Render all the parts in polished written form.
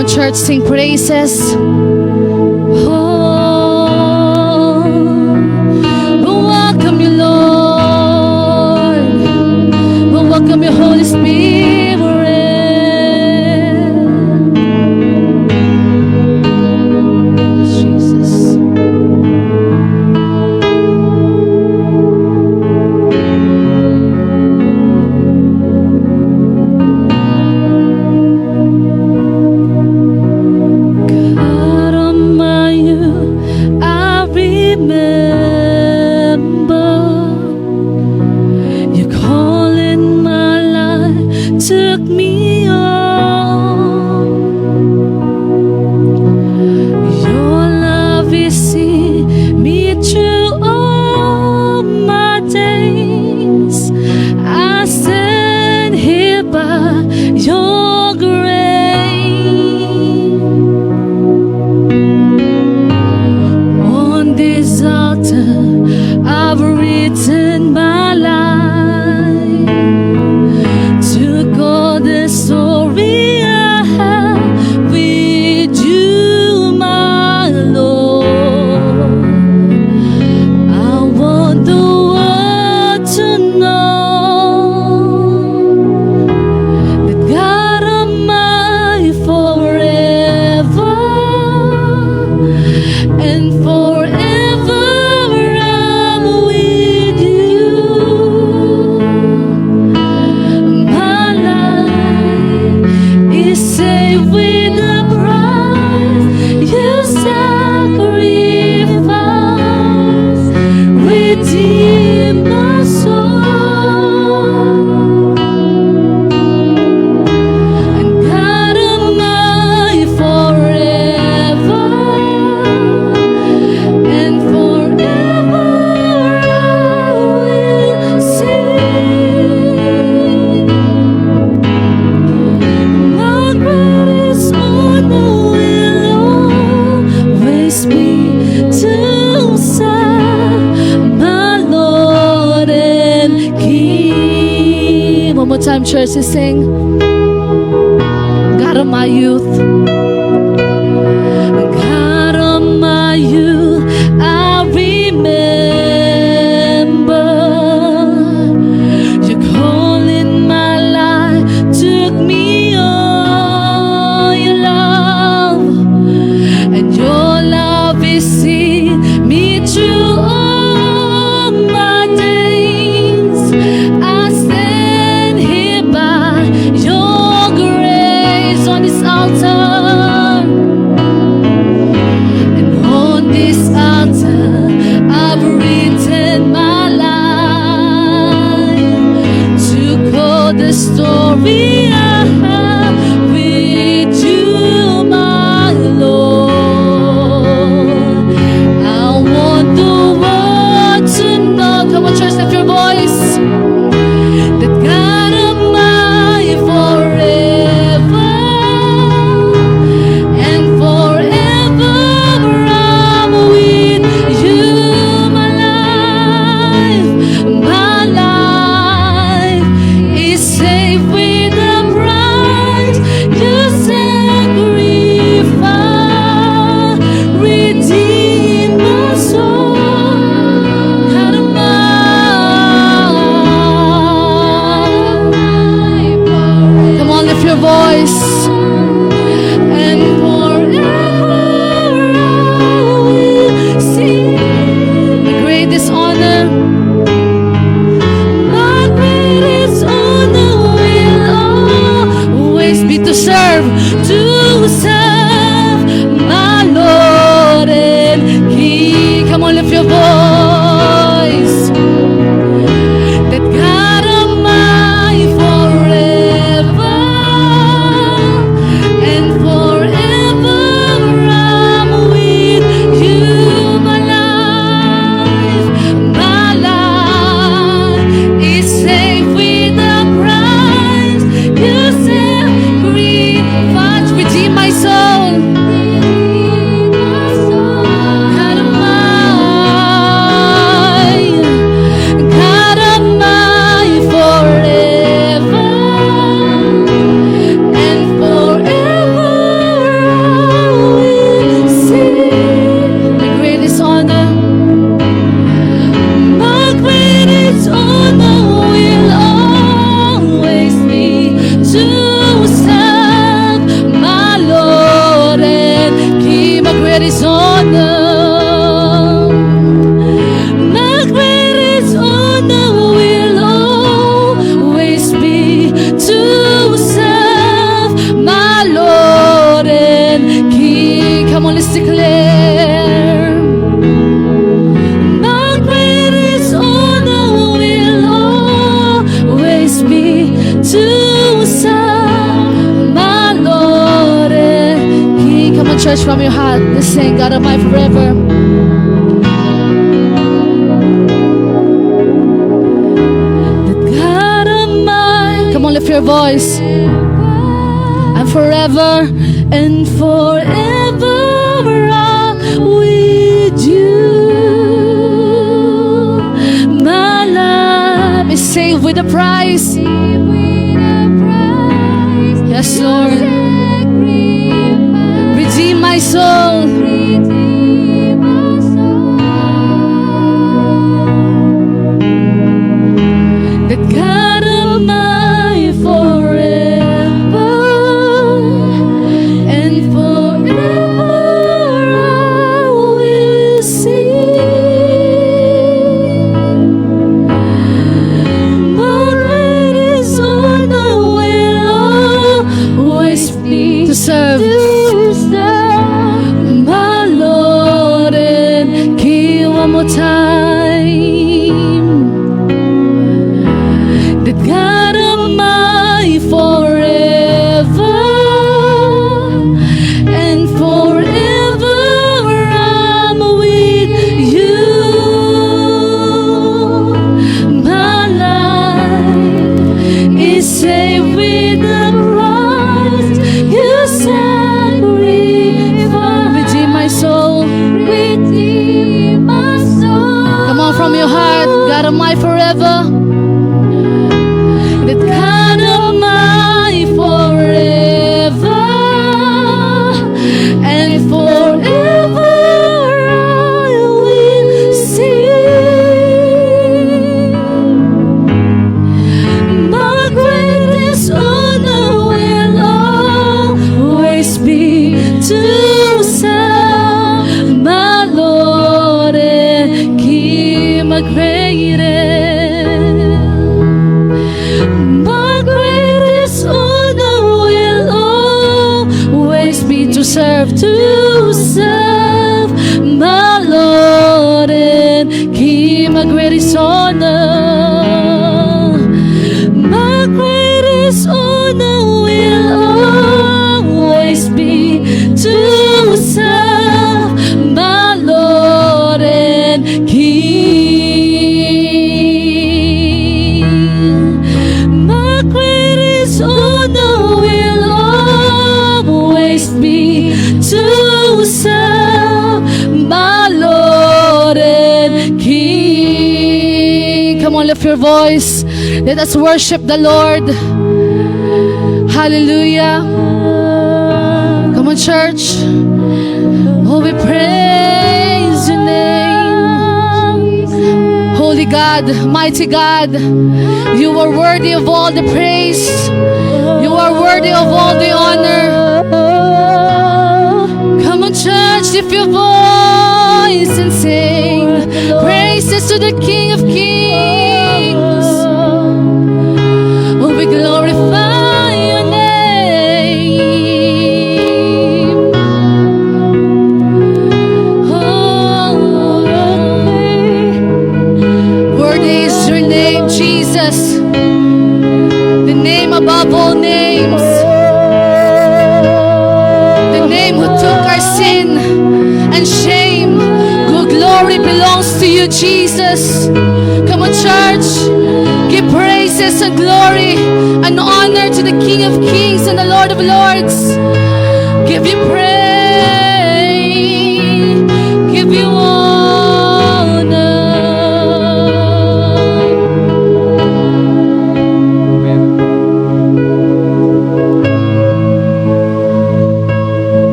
on, church, sing praises. Oh, we welcome you, Lord. We welcome your Holy Spirit. Jesus. God Almighty, I remember you calling my life, took me on. Your love is seen me through all my days. I stand here by your grace. On this altar, I've written my life. Took all the story I have with you, my Lord. I want the world to know that God Almighty forever and forever I'm with you. My life is saved with the price you sacrificed, redeem my soul. And God Almighty forever and forever I will sing. My greatest honor will always be to serve my Lord and King. One more time, church, to sing. God of my youth. God of my youth, I remember you calling my life, took me on. Your love and your love is seen me through all my days. I stand here by your grace on this altar. And on this altar, I've written my life. Took all the story I have with you, my Lord. I want the world to know. Come on, church, lift your voice. That God Almighty forever and forever I'm with you. My life is saved with the to serve my Lord and King. Come on, church, from your heart, let's sing, God of mine forever. The God of mine, come on, lift your voice. And forever and forever I'm with you. My life is saved with a price. Yes, Lord. Redeem my soul. The God of my forever and forever I will sing. My greatest honor will always be to serve my Lord and King. One more time. The God of my forever and forever I'm with you. My life is saved with the price you sacrificed. Redeem my soul. Redeem my soul. Come on, from your heart, God of my forever. The God of my forever and forever I will sing. My greatest honor will always be to serve my Lord and King. My greatest honor will always be to serve my Lord and King. My greatest honor, my greatest honor will always be to serve my Lord and King. My greatest honor will always be to serve my Lord and King. Come on, lift your voice. Let us worship the Lord. Hallelujah. Come on, church. Oh, we praise your name. Holy God, mighty God, you are worthy of all the praise. You are worthy of all the honor. Come on, church, lift your voice and sing praises to the King of Kings. Oh, we glorify your name. Oh, worthy is your name, Jesus, the name above all names, the name who took our sin and shame. Good glory belongs to you, Jesus. Come on, church, give praises and glory and honor to the King of Kings and the Lord of Lords. Give you praise, give you honor.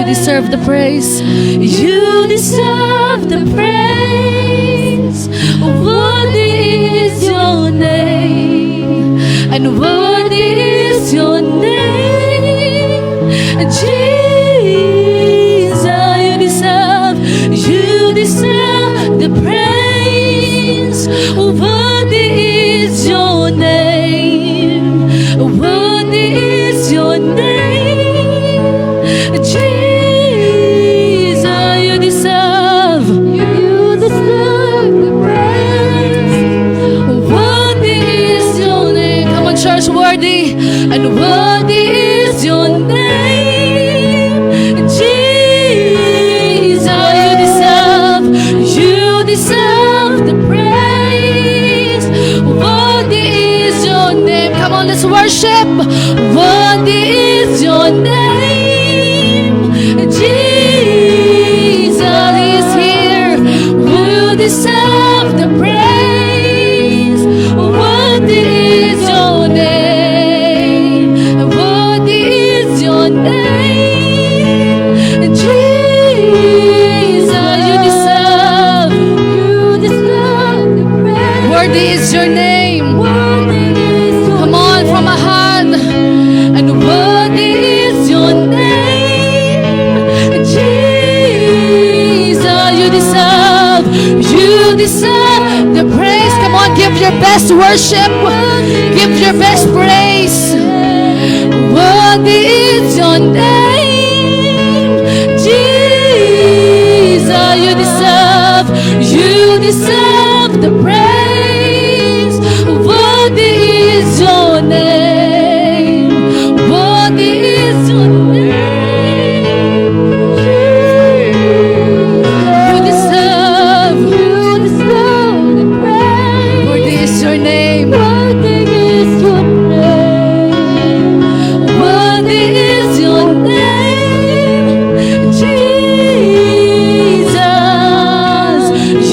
Deserve the praise. You deserve the praise. Worthy is your name, and worthy is your name, Jesus. You deserve the praise. Worthy is your name. Worthy is your name. Jesus, you deserve the praise. Worthy is your name. Come on, church, worthy. And worthy is your name. Jesus, you deserve the praise. Worthy is your name. Come on, let's worship. Worthy is your name. Jesus is here. You deserve the praise. Worthy is your name. Worthy is your name. Jesus, you deserve the praise. Worthy is your name. Come on, from a hand. And worthy is your name. Jesus, you deserve the praise. Come on, give your best worship. Give your best praise. Worthy is your name. Jesus, you deserve the praise. Worthy is your name. Worthy is your name. You deserve the praise. Worthy is your name. Worthy is your name. Worthy is your name. Jesus,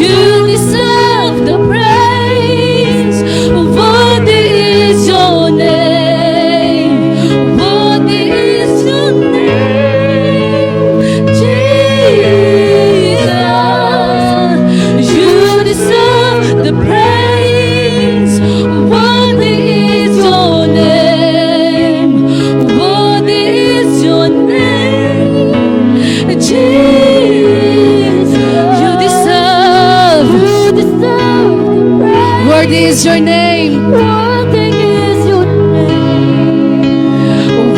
you deserve the praise. Worthy is your name. Worthy is your name. Jesus, you deserve the praise. Worthy is your name. Worthy is your name. Jesus, you deserve the praise. Worthy is your name. Worthy is your name.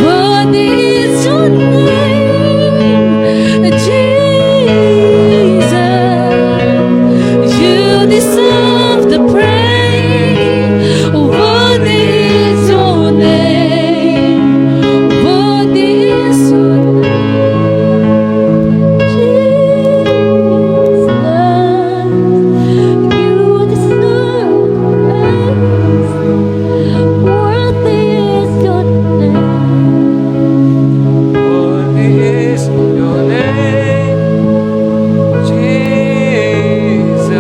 Worthy is your name. Jesus, you deserve the praise. Worthy is your name. Worthy is your name. Jesus, you deserve praise. Worthy is your name. Worthy is your name, Jesus.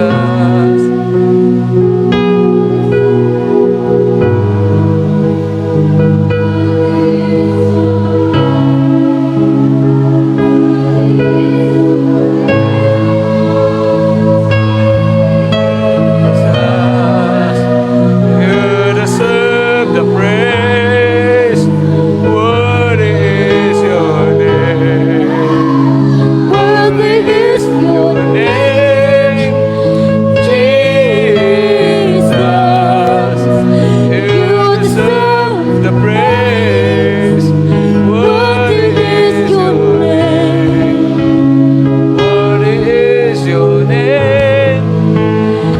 You deserve the praise. Worthy is your name. Worthy is your Name, Jesus. You deserve the praise. Worthy is your name. Worthy is your name,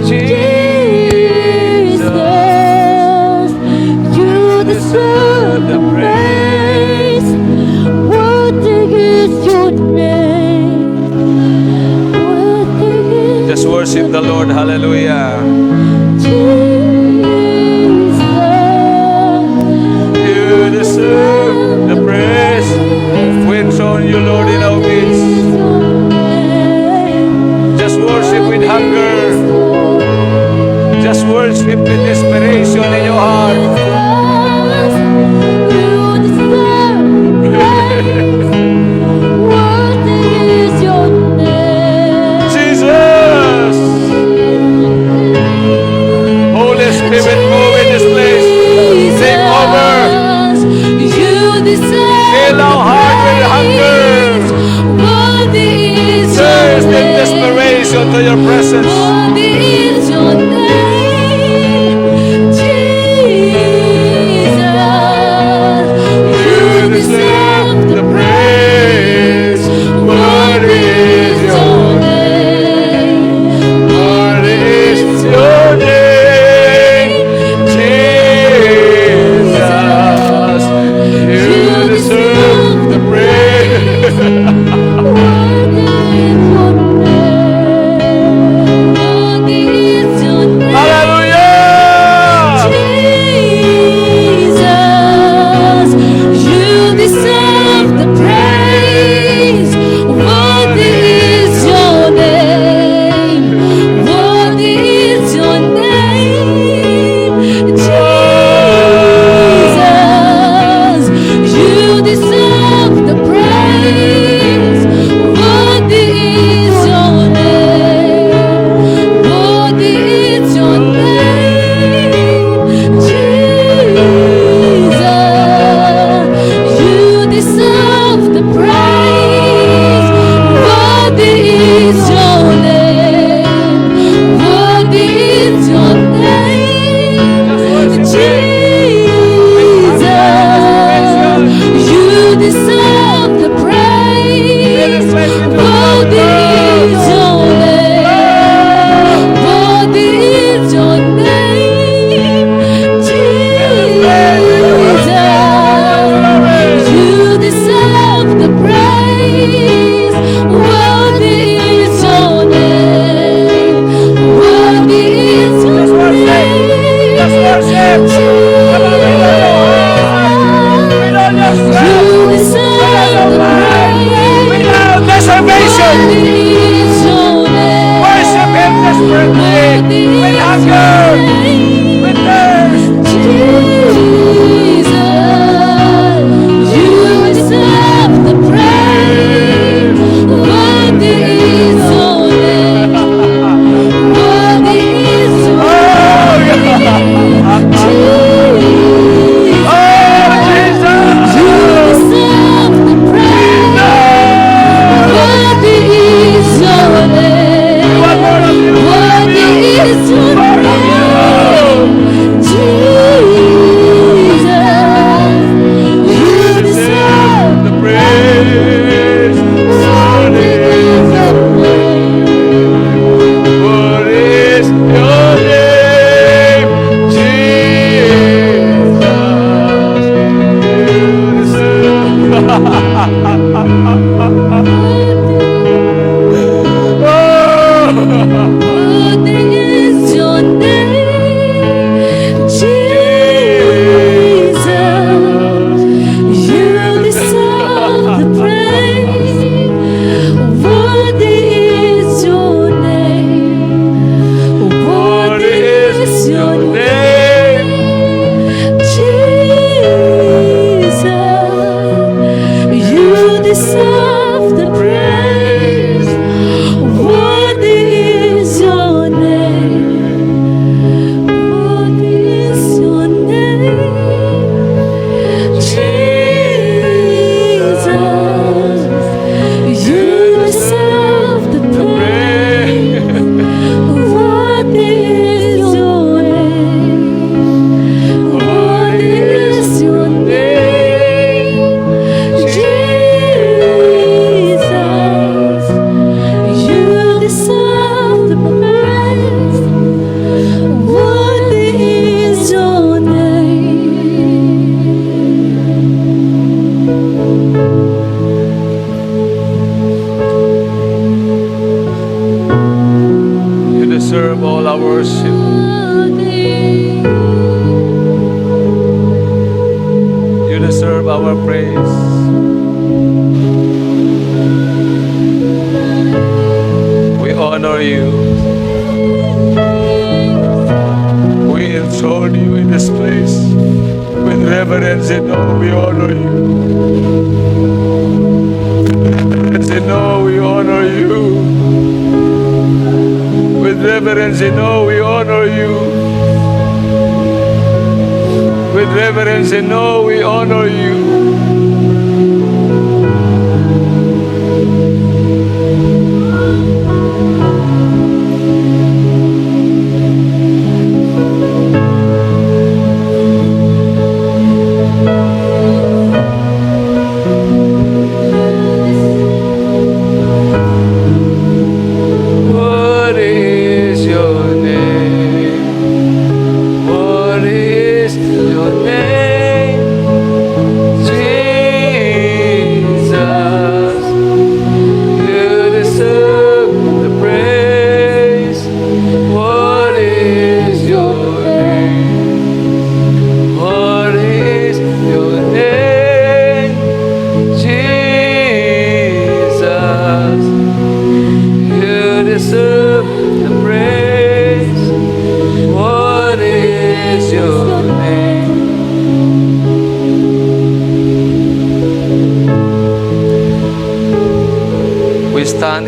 Jesus. You deserve The praise. Worthy is your name. Worthy is Just worship the Lord. Hallelujah. Jesus. You deserve the praise. We exalt you, Lord, in our midst. Just worship with hunger. Just worship with desperation in your heart. You deserve praise. Worthy is your name. Jesus. Holy Spirit, move in this place. Take over. You deserve Fill our heart with hunger. Worthy is your Thirst in name. desperation to your presence. Worthy is your name.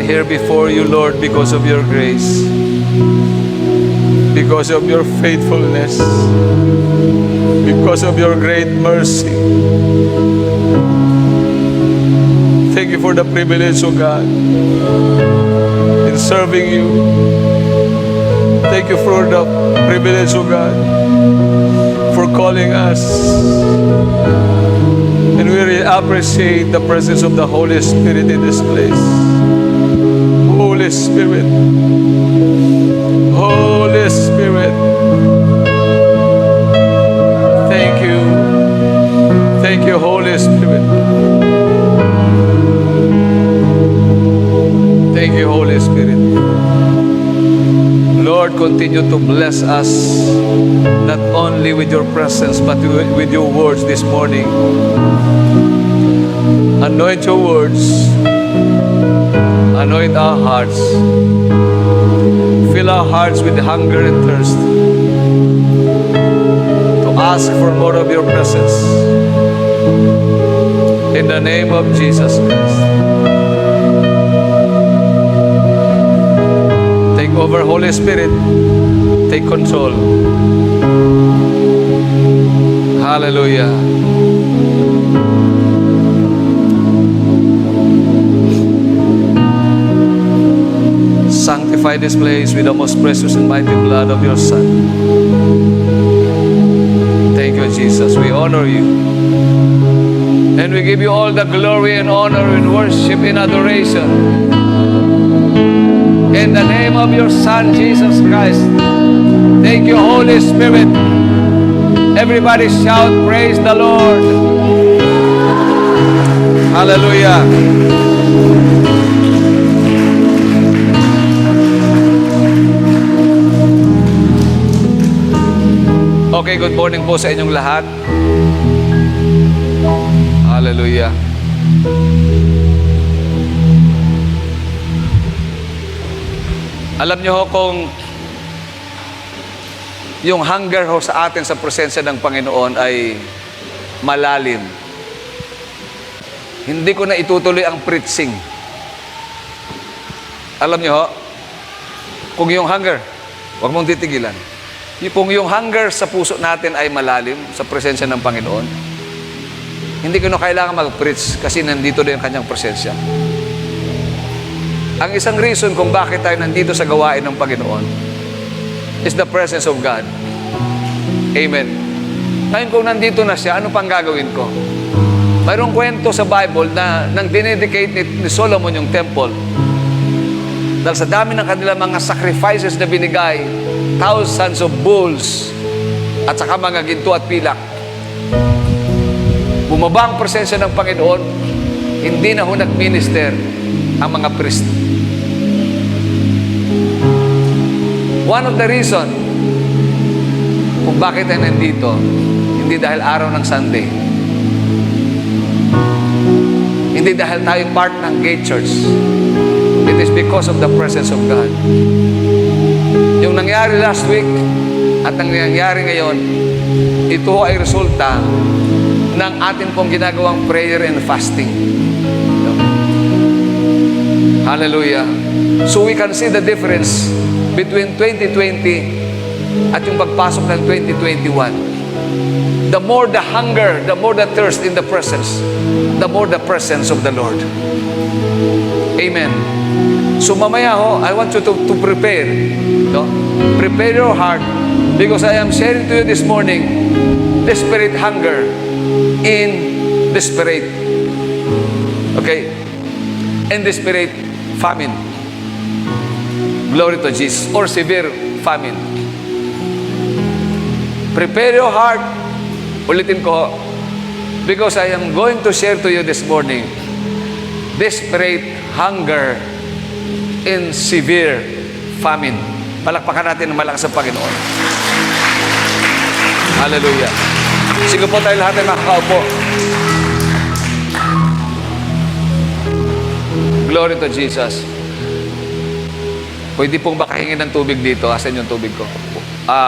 Here before you, Lord, because of your grace, because of your faithfulness, because of your great mercy. Thank you for the privilege, O God, in serving you. Thank you for the privilege, O God, for calling us. And we really appreciate the presence of the Holy Spirit in this place. Holy Spirit, Holy Spirit, thank you, Holy Spirit, thank you, Holy Spirit. Lord, continue to bless us, not only with your presence, but with your words this morning. Anoint your words. Anoint our hearts. Fill our hearts with hunger and thirst. ask for more of your presence. In the name of Jesus Christ. Take over, Holy Spirit. Take control. Hallelujah. Sanctify this place with the most precious and mighty blood of your Son. Thank you, Jesus. We honor you. And we give you all the glory and honor and worship and adoration. In the name of your Son, Jesus Christ. Thank you, Holy Spirit. Everybody shout, praise the Lord. Hallelujah. Okay, good morning po sa inyong lahat. Hallelujah. Alam niyo ho kung yung hunger ho sa atin sa presensya ng Panginoon ay malalim. Hindi ko na itutuloy ang preaching. Alam niyo ho, kung yung hunger, huwag mong titigilan. Kung yung hunger sa puso natin ay malalim sa presensya ng Panginoon, hindi ko na kailangan mag-preach kasi nandito na yung kanyang presensya. Ang isang reason kung bakit tayo nandito sa gawain ng Panginoon is the presence of God. Amen. Ngayon kung nandito na siya, ano pang gagawin ko? Mayroong kwento sa Bible na nang dinedicate ni Solomon yung temple, dahil sa dami ng kanilang mga sacrifices na binigay, thousands of bulls at saka mga ginto at pilak, bumaba ang presensya ng Panginoon, hindi na ho nag-minister ang mga priest. One of the reason kung bakit tayo nandito, hindi dahil araw ng Sunday, hindi dahil tayo part ng Gate Church. It is because of the presence of God. Yung nangyari last week at ang nangyari ngayon, ito ay resulta ng atin pong ginagawang prayer and fasting. Hallelujah. So we can see the difference between 2020 at yung pagpasok ng 2021. The more the hunger, the more the thirst in the presence, the more the presence of the Lord. Amen. So mamaya ho, I want you to prepare. No? Prepare your heart because I am sharing to you this morning desperate hunger in desperate. Okay? And desperate famine. Glory to Jesus. Or severe famine. Prepare your heart. Ulitin ko, because I am going to share to you this morning desperate hunger in severe famine. Palakpakan natin ng malakas sa Panginoon. Hallelujah. Sige po tayo lahat ay makakaupo. Glory to Jesus. Pwede pong baka hingin ng tubig dito. Asan yung tubig ko?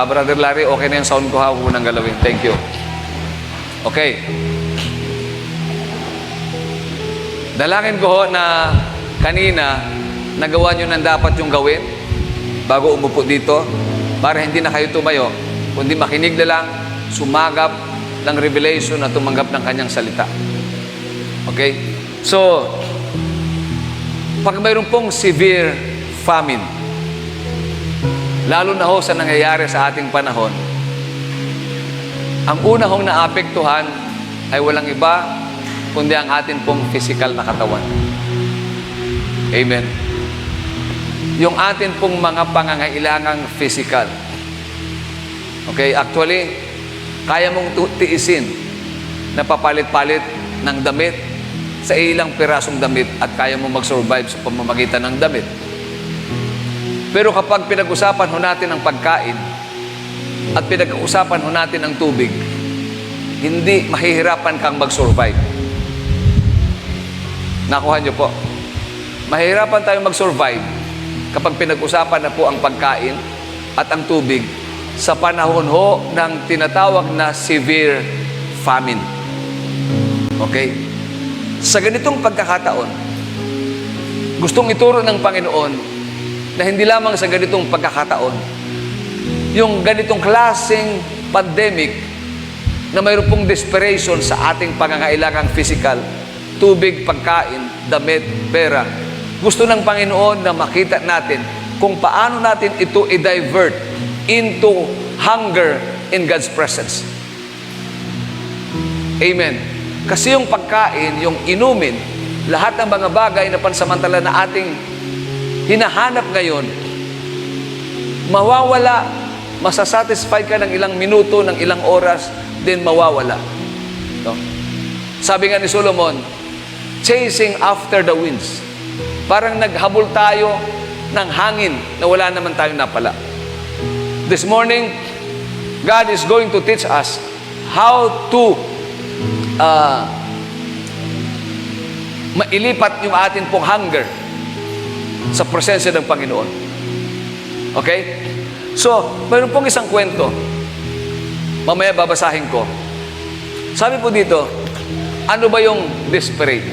Brother Larry, okay na yung sound ko ha. Huwag mo nang galawin. Thank you. Okay. Dalangin ko ho na kanina nagawa nyo nang dapat yung gawin bago umupo dito para hindi na kayo tumayo, kundi makinig na lang, sumagap ng revelation at tumanggap ng kanyang salita. Okay? So, pag mayroon pong severe famine, lalo na ho sa nangyayari sa ating panahon, ang una hong naapektuhan ay walang iba kundi ang atin pong physical na katawan. Amen. Yung atin pong mga pangangailangang physical. Okay, actually, kaya mong tiisin na papalit-palit ng damit sa ilang pirasong damit at kaya mong mag-survive sa pamamagitan ng damit. Pero kapag pinag-usapan ho natin ang pagkain at pinag-usapan ho natin ang tubig, hindi mahihirapan kang mag-survive. Nakuha niyo po. Mahihirapan tayong mag-survive kapag pinag-usapan na po ang pagkain at ang tubig sa panahon ho ng tinatawag na severe famine. Okay? Sa ganitong pagkakataon, gustong ituro ng Panginoon na hindi lamang sa ganitong pagkakataon, yung ganitong klaseng pandemic na mayroon pong desperation sa ating pangangailangang physical, tubig, pagkain, damit, pera. Gusto ng Panginoon na makita natin kung paano natin ito i-divert into hunger in God's presence. Amen. Kasi yung pagkain, yung inumin, lahat ng mga bagay na pansamantala na ating hinahanap ngayon, mawawala, masasatisfy ka ng ilang minuto, ng ilang oras, then mawawala. No? Sabi nga ni Solomon, chasing after the winds. Parang naghabol tayo ng hangin na wala naman tayong napala. This morning, God is going to teach us how to mailipat yung atin pong hunger sa presensya ng Panginoon. Okay? So, mayroon pong isang kwento. Mamaya babasahin ko. Sabi po dito, ano ba yung desperate?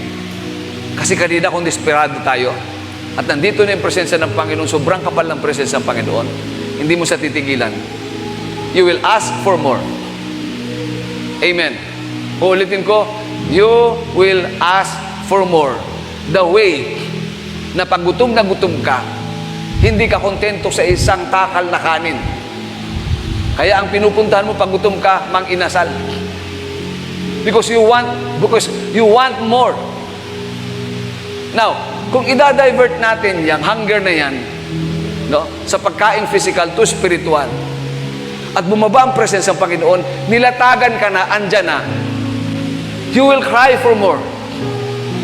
Kasi kanina kung desperado tayo at nandito na yung presensya ng Panginoon, sobrang kapal ng presensya ng Panginoon, hindi mo siya titigilan. You will ask for more. Amen. Uulitin ko, you will ask for more. The way na pag gutom na gutom ka, hindi ka kontento sa isang takal na kanin. Kaya ang pinupuntahan mo pag gutom ka, mang inasal. Because you want more. Now, kung i-divert natin yung hunger na yan, no, sa pagkain physical to spiritual, at bumaba ang presensya ng Panginoon, nilatagan ka na, andyan na, you will cry for more.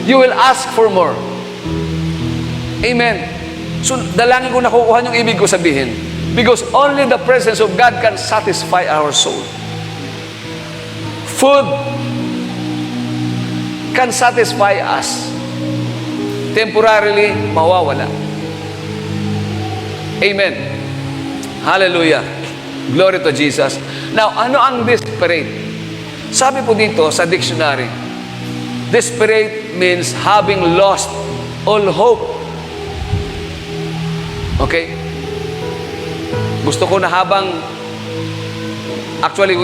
You will ask for more. Amen. So, dalangin ko nakukuha yung ibig ko sabihin. Because only the presence of God can satisfy our soul. Food can satisfy us. Temporarily, mawawala. Amen. Hallelujah. Glory to Jesus. Now, ano ang desperate? Sabi po dito sa dictionary, desperate means having lost all hope. Okay? Gusto ko na habang, actually,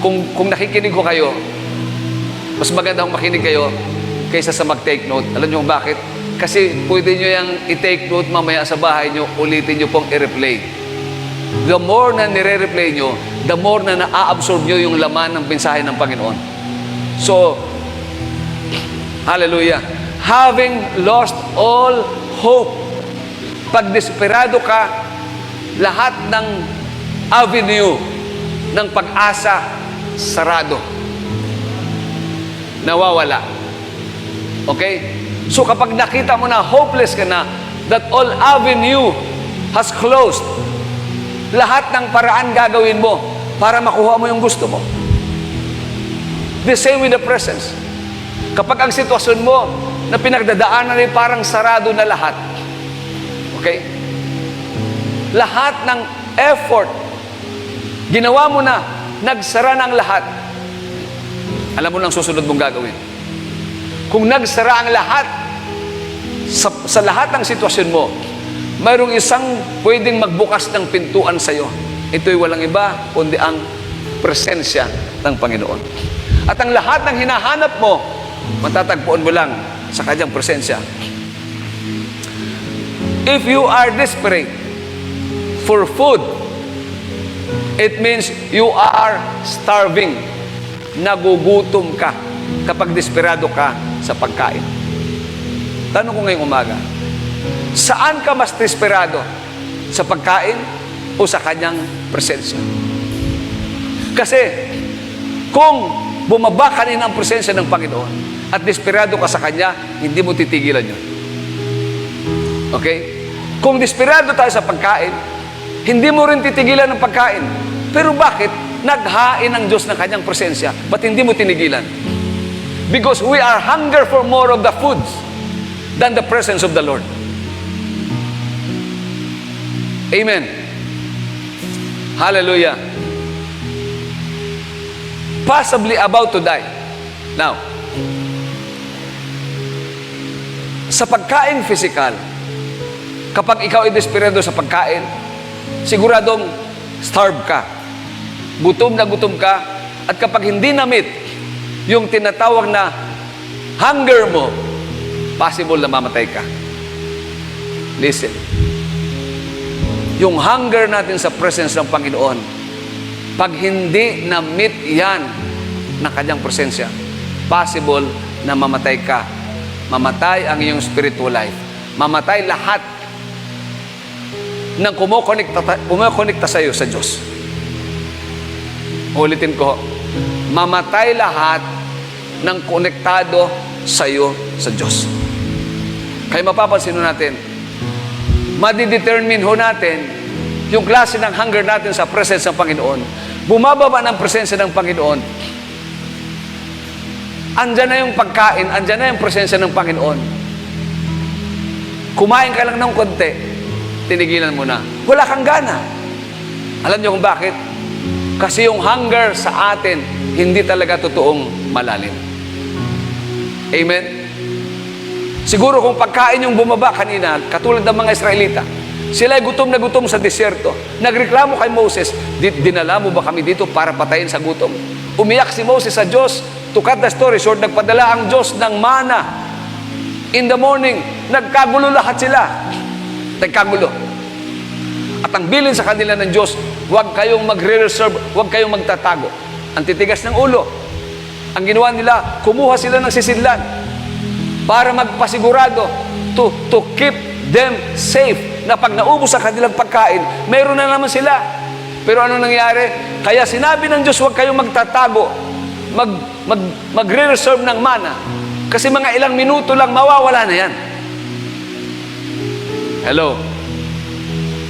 kung nakikinig ko kayo, mas maganda kung makinig kayo kaysa sa mag-take note. Alam niyo bakit? Kasi pwede nyo yung i-take note mamaya sa bahay nyo, ulitin nyo pong i-replay. The more na nire-replay nyo, the more na na-absorb nyo yung laman ng mensahe ng Panginoon. So, hallelujah. Having lost all hope. Pag desperado ka, lahat ng avenue ng pag-asa sarado. Nawawala. Okay? So kapag nakita mo na hopeless ka na, that all avenue has closed, lahat ng paraan gagawin mo para makuha mo yung gusto mo. The same with the presence. Kapag ang sitwasyon mo na pinagdadaanan ay parang sarado na lahat, okay? Lahat ng effort, ginawa mo na, nagsara ng lahat. Alam mo nang susunod mong gagawin. Kung nagsara ang lahat, sa lahat ng sitwasyon mo, mayroong isang pwedeng magbukas ng pintuan sa iyo. Ito'y walang iba, kundi ang presensya ng Panginoon. At ang lahat ng hinahanap mo, matatagpuan mo lang sa kanyang presensya. If you are desperate for food, it means you are starving. Nagugutom ka kapag desperado ka sa pagkain. Tanong ko ngayong umaga, saan ka mas desperado? Sa pagkain o sa kanyang presensya? Kasi kung bumaba kanina ang presensya ng Panginoon at desperado ka sa Kanya, hindi mo titigilan yun. Okay? Kung desperado tayo sa pagkain, hindi mo rin titigilan ng pagkain. Pero bakit? Naghain ang Diyos ng Kanyang presensya, ba't hindi mo tinigilan? Because we are hunger for more of the foods than the presence of the Lord. Amen. Hallelujah. Possibly about to die. Now, sa pagkain physical, kapag ikaw ay desperado sa pagkain, siguradong starve ka. Gutom na gutom ka. At kapag hindi na-meet yung tinatawag na hunger mo, possible na mamatay ka. Listen. Yung hunger natin sa presence ng Panginoon, pag hindi na-meet yan ng kanyang presensya, possible na mamatay ka. Mamatay ang iyong spiritual life. Mamatay lahat ng kumukonekta sa iyo sa Diyos. Ulitin ko, mamatay lahat ng konektado sa iyo sa Diyos. Kaya mapapansin natin, madidetermine ho natin yung klase ng hunger natin sa presence ng Panginoon. Bumababa ng presensya ng Panginoon. Andyan na yung pagkain, andyan na yung presensya ng Panginoon. Kumain ka lang ng konti, tinigilan mo na. Wala kang gana. Alam niyo kung bakit? Kasi yung hunger sa atin, hindi talaga totoong malalim. Amen? Siguro kung pagkain yung bumaba kanina, katulad ng mga Israelita, sila ay gutom na gutom sa disyerto. Nagreklamo kay Moses, dinala mo ba kami dito para patayin sa gutom? Umiyak si Moses sa Diyos. To cut the story short, nagpadala ang Diyos ng mana. In the morning, nagkagulo lahat sila. Nagkagulo. At ang bilin sa kanila ng Diyos, huwag kayong magre-reserve, huwag kayong magtatago. Ang titigas ng ulo. Ang ginawa nila, kumuha sila ng sisidlan para magpasigurado to keep them safe, na pag naubos sa kanilang pagkain, mayroon na naman sila. Pero ano nangyari? Kaya sinabi ng Diyos, huwag kayong magtatago, magre-reserve ng mana. Kasi mga ilang minuto lang, mawawala na yan. Hello?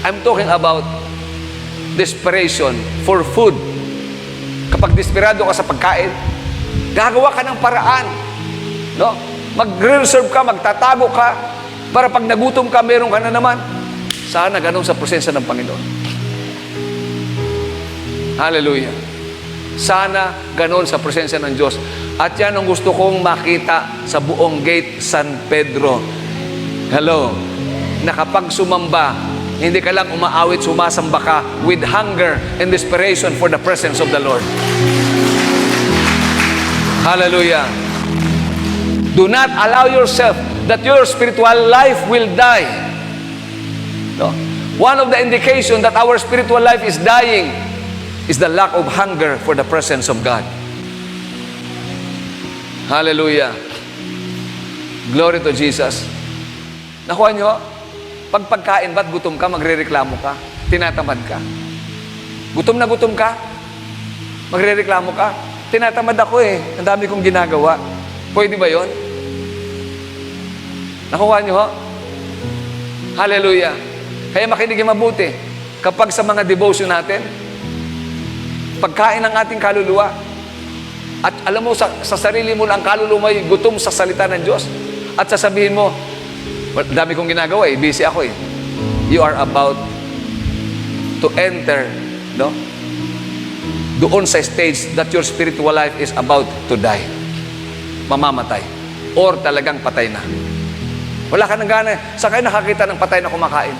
I'm talking about desperation for food. Kapag desperado ka sa pagkain, gagawa ka ng paraan. No? Magre-reserve ka, magtatago ka, para pag nagutom ka, meron ka na naman. Sana ganun sa presensya ng Panginoon. Hallelujah. Sana ganun sa presensya ng Diyos. At yan ang gusto kong makita sa buong gate San Pedro. Hello. Na kapag sumamba, hindi ka lang umaawit, sumasamba ka with hunger and desperation for the presence of the Lord. Hallelujah. Do not allow yourself that your spiritual life will die. No? One of the indications that our spiritual life is dying is the lack of hunger for the presence of God. Hallelujah. Glory to Jesus. Nakuha niyo? Pag pagkain, ba't gutom ka, magre-reklamo ka, tinatamad ka? Gutom na gutom ka, magre-reklamo ka, tinatamad ako eh, ang dami kong ginagawa. Pwede ba yon? Nakuha niyo ho? Hallelujah. Kaya makinig mabuti. Kapag sa mga devotion natin, pagkain ng ating kaluluwa, at alam mo, sa sarili mo lang kaluluwa may gutom sa salita ng Diyos, at sasabihin mo, dami kong ginagawa eh, busy ako eh. You are about to enter, no? Doon sa stage that your spiritual life is about to die. Mamamatay. Or talagang patay na. Wala ka ng gana. Saan kayo nakakita ng patay na kumakain?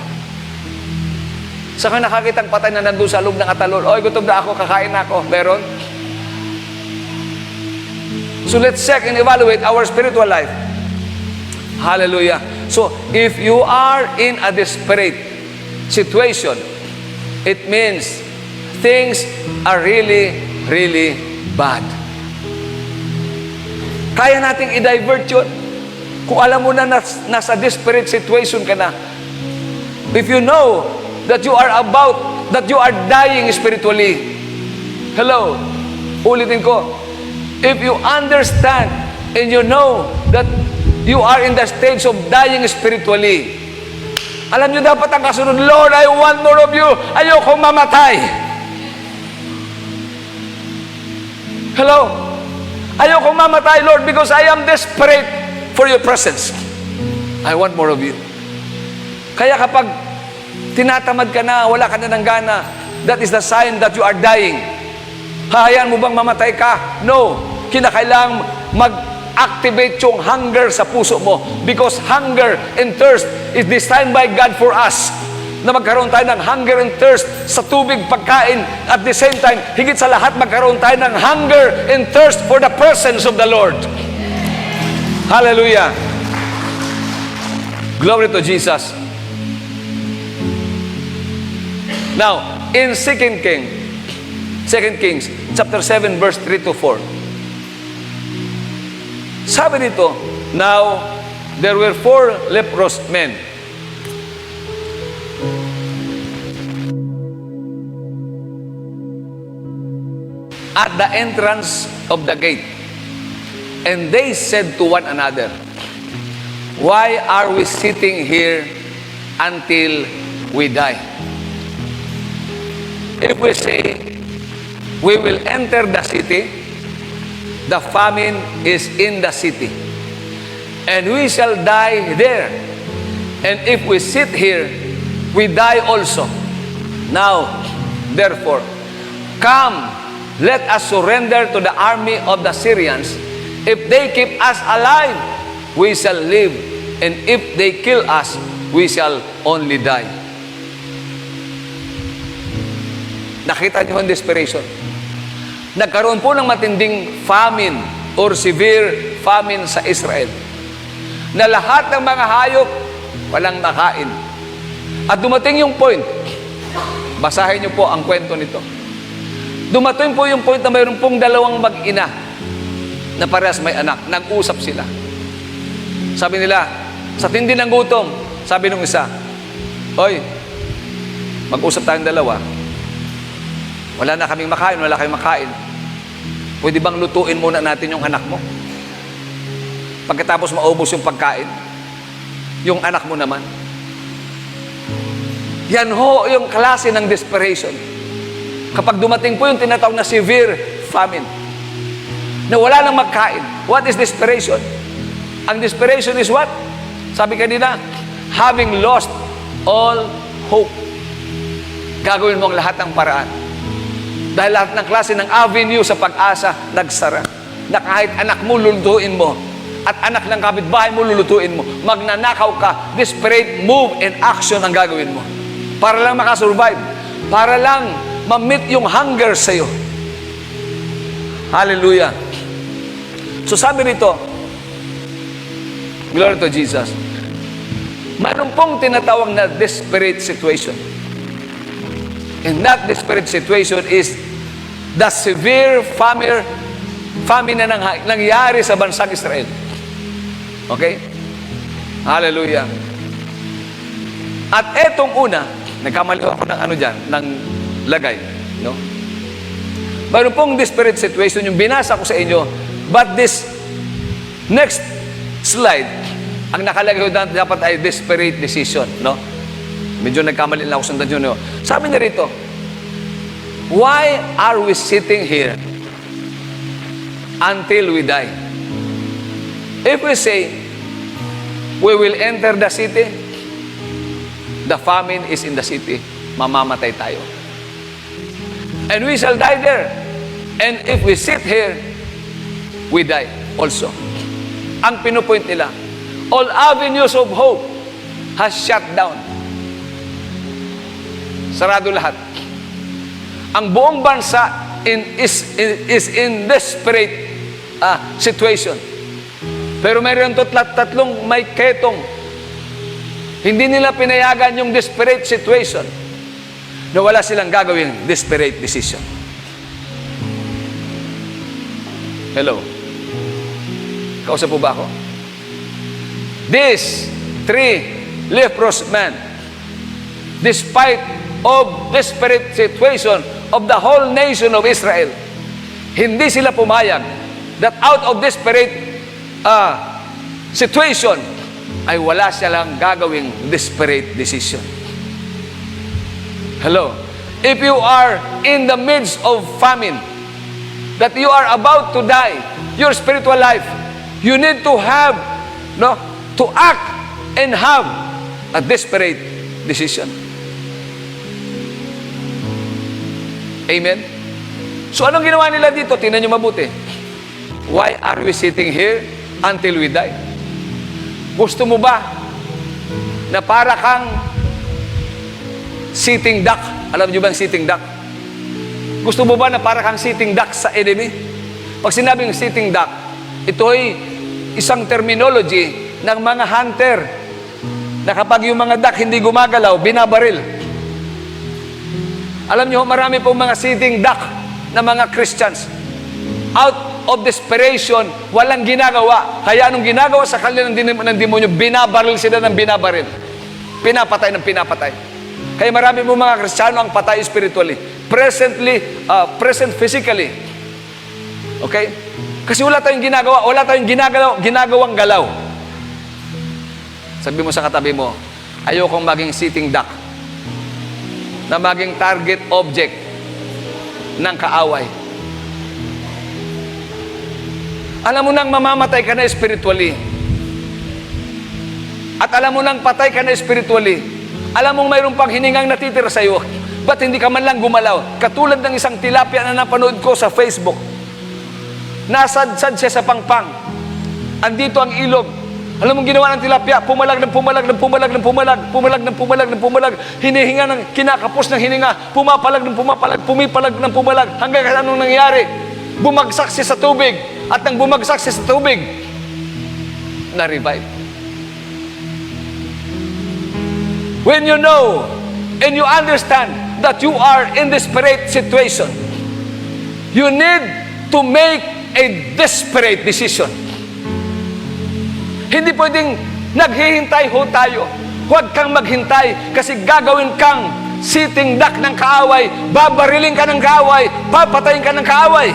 Saan kayo nakakita ng patay na nandun sa loob ng atalon? Oy, gutom na ako, kakain na ako. Meron? So let's check and evaluate our spiritual life. Hallelujah. So, if you are in a desperate situation, it means things are really, really bad. Kaya nating i-divert yun. Kung alam mo na nasa desperate situation ka na, if you know that you are dying spiritually, hello, ulitin ko, if you understand and you know that you are in the stage of dying spiritually, alam nyo dapat ang kasunod, Lord, I want more of you. Ayokong mamatay. Hello? Ayokong mamatay, Lord, because I am desperate for your presence. I want more of you. Kaya kapag tinatamad ka na, wala ka na ng gana, that is the sign that you are dying. Hahayaan mo bang mamatay ka? No. Kinakailangang mag-activate yung hunger sa puso mo, because hunger and thirst is designed by God for us, na magkaroon tayo ng hunger and thirst sa tubig, pagkain, at the same time, higit sa lahat, magkaroon tayo ng hunger and thirst for the presence of the Lord. Hallelujah. Glory to Jesus. Now, in 2 Kings, chapter 7, verse 3 to 4. Sabi dito, now, there were 4 leprous men. At the entrance of the gate. And they said to one another, why are we sitting here until we die? If we say, we will enter the city, the famine is in the city, and we shall die there. And if we sit here, we die also. Now, therefore, come, let us surrender to the army of the Syrians. If they keep us alive, we shall live, and if they kill us, we shall only die. Nakita niyo ang desperation. Nagkaroon po ng matinding famine or severe famine sa Israel, na lahat ng mga hayop walang nakain. At dumating yung point, basahin niyo po ang kwento nito. Dumating po yung point na mayroon pong dalawang mag-ina na parehas may anak. Nag-usap sila. Sabi nila, sa tindi ng gutom, sabi nung isa, oy, mag-usap tayong dalawa. Wala na kaming makain, wala kayong makain. Pwede bang lutuin muna natin yung anak mo? Pagkatapos maubos yung pagkain, yung anak mo naman. Yan ho yung klase ng desperation. Kapag dumating po yung tinatawag na severe famine, na wala nang magkain. What is desperation? Ang desperation is what? Sabi kanina, having lost all hope. Gagawin mo ang lahat ng paraan. Dahil lahat ng klase ng avenue sa pag-asa, nagsara. Na kahit anak mo, lulutuin mo. At anak ng kapitbahay mo, lulutuin mo. Magnanakaw ka, desperate move and action ang gagawin mo. Para lang makasurvive. Para lang ma-meet yung hunger sa'yo. Hallelujah. So sabi nito, glory to Jesus, mayroon pong tinatawag na desperate situation. And that desperate situation is the severe famine na nangyari sa bansang Israel. Okay? Hallelujah. At etong una, nagkamali ako ng ano dyan, ng lagay. No? Mayroon pong desperate situation, yung binasa ko sa inyo, but this next slide, ang nakalagay ko dapat ay desperate decision. No? Medyo nagkamali lang ako sa tanyo. No? Sabi na rito, why are we sitting here until we die? If we say, we will enter the city, the famine is in the city, mamamatay tayo. And we shall die there. And if we sit here, we die also. Ang pinupoint nila, all avenues of hope has shut down. Sarado lahat. Ang buong bansa is in desperate situation. Pero mayroon tatlong may ketong. Hindi nila pinayagan yung desperate situation na wala silang gagawing desperate decision. Hello? Kausap po ba ako? These 3 leprous men, despite of desperate situation of the whole nation of Israel, hindi sila pumayag that out of desperate situation ay wala silang gagawing desperate decision. Hello? If you are in the midst of famine, that you are about to die, your spiritual life, you need to have, to act and have a desperate decision. Amen? So anong ginawa nila dito? Tingnan nyo mabuti. Why are we sitting here until we die? Gusto mo ba na para kang sitting duck? Alam nyo ba ang sitting duck? Gusto mo ba na para kang sitting duck sa enemy? Pag sinabing sitting duck, ito ay isang terminology ng mga hunter na kapag yung mga duck hindi gumagalaw, binabaril. Alam nyo, marami pong mga sitting duck na mga Christians. Out of desperation, walang ginagawa. Kaya anong ginagawa sa kanila ng demonyo, binabaril sila ng binabaril. Pinapatay ng pinapatay. Kaya marami pong mga Kristiyano ang patay spiritually. Present physically. Okay? Kasi wala tayong ginagawa, wala tayong ginagawang galaw. Sabi mo sa katabi mo, ayokong maging sitting duck na maging target object ng kaaway. Alam mo nang mamamatay ka na spiritually. At alam mo nang patay ka na spiritually. Alam mong mayroon pang hiningang natitira sa iyo. Ba't hindi ka man lang gumalaw? Katulad ng isang tilapia na napanood ko sa Facebook. Nasadsad siya sa pangpang. Andito ang ilog. Alam mong ginawa ng tilapia? Pumalag ng pumalag ng pumalag ng pumalag. Pumalag ng pumalag ng pumalag. Hinihinga ng kinakapos ng hininga. Pumapalag ng pumapalag. Pumipalag ng pumalag. Hanggang anong nangyari? Bumagsak siya sa tubig. At nang bumagsak siya sa tubig, na-revive. When you know and you understand that you are in desperate situation, you need to make a desperate decision. Hindi pwedeng naghihintay ho tayo. Huwag kang maghintay kasi gagawin kang sitting duck ng kaaway, babariling ka ng kaaway, papatayin ka ng kaaway.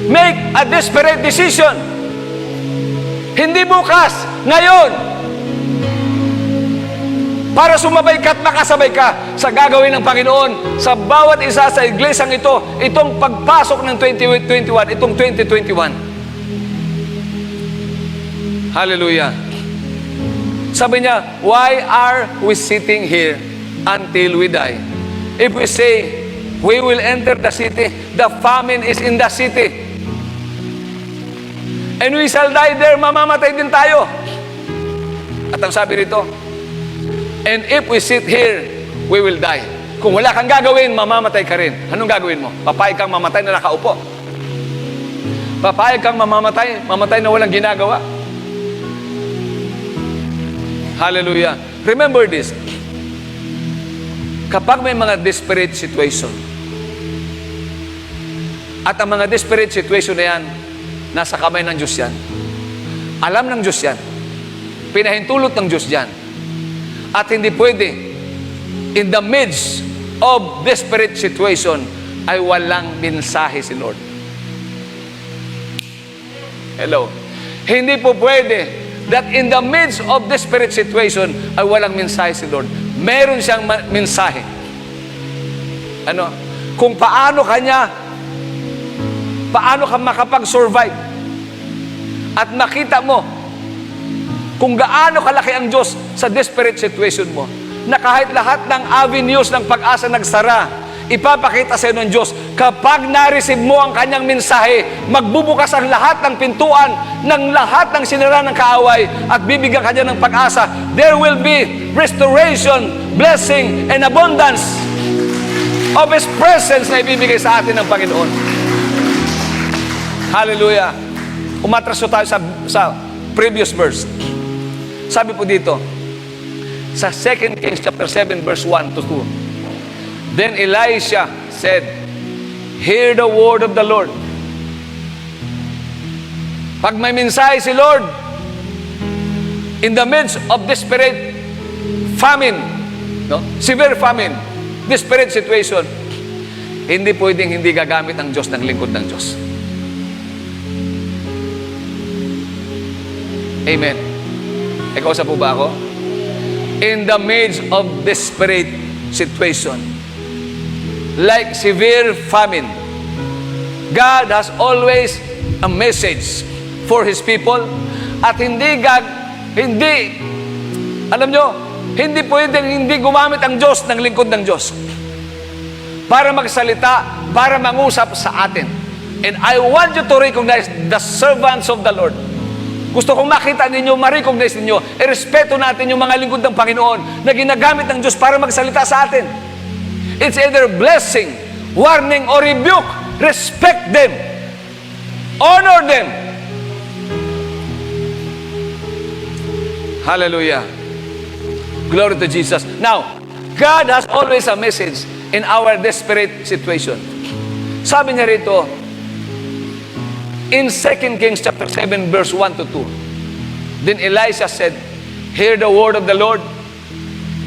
Make a desperate decision. Hindi bukas, ngayon. Para sumabay ka at makasabay ka sa gagawin ng Panginoon sa bawat isa sa iglesyang ito, itong pagpasok ng 2021, itong 2021. Hallelujah. Sabi niya, why are we sitting here until we die? If we say, we will enter the city, the famine is in the city. And we shall die there, mamamatay din tayo. At ang sabi rito, and if we sit here, we will die. Kung wala kang gagawin, mamamatay ka rin. Anong gagawin mo? Papayag kang mamatay na nakaupo? Papayag kang mamatay na walang ginagawa? Hallelujah. Remember this. Kapag may mga desperate situation, at ang mga desperate situation na yan, nasa kamay ng Diyos yan. Alam ng Diyos yan. Pinahintulot ng Diyos yan. At hindi pwede, in the midst of desperate situation, ay walang mensahe si Lord. Hello. Hindi po pwede that in the midst of desperate situation, ay walang mensahe si Lord. Meron siyang mensahe. Ano? Kung paano ka makapag-survive. At makita mo kung gaano kalaki ang Diyos sa desperate situation mo, na kahit lahat ng avenues ng pag-asa nagsara, ipapakita sa iyo ng Diyos, kapag na-receive mo ang kanyang mensahe, magbubukas ang lahat ng pintuan ng lahat ng sinira ng kaaway at bibigyan kanya ng pag-asa. There will be restoration, blessing, and abundance of His presence na ibibigay sa atin ng Panginoon. Hallelujah. Umatraso tayo sa previous verse. Sabi po dito, sa 2 Kings chapter 7 verse 1 to 2. Then Elisha said, hear the word of the Lord. Pag may mensahe si Lord, in the midst of desperate famine, severe famine, desperate situation, hindi pwedeng hindi gagamit ang Diyos ng lingkod ng Diyos. Amen. Ikaw sa po ba ako? In the midst of desperate situation, like severe famine, God has always a message for His people. At hindi, alam nyo, hindi pwedeng hindi gumamit ang Diyos ng lingkod ng Diyos. para magsalita, para mangusap sa atin. And I want you to recognize the servants of the Lord. Gusto kong makita ninyo, ma-recognize ninyo, irespeto natin yung mga lingkod ng Panginoon na ginagamit ng Diyos para magsalita sa atin. It's either blessing, warning, or rebuke. Respect them. Honor them. Hallelujah. Glory to Jesus. Now, God has always a message in our desperate situation. Sabi niya rito, in 2 Kings chapter 7 verse 1 to 2. Then Elisha said, hear the word of the Lord.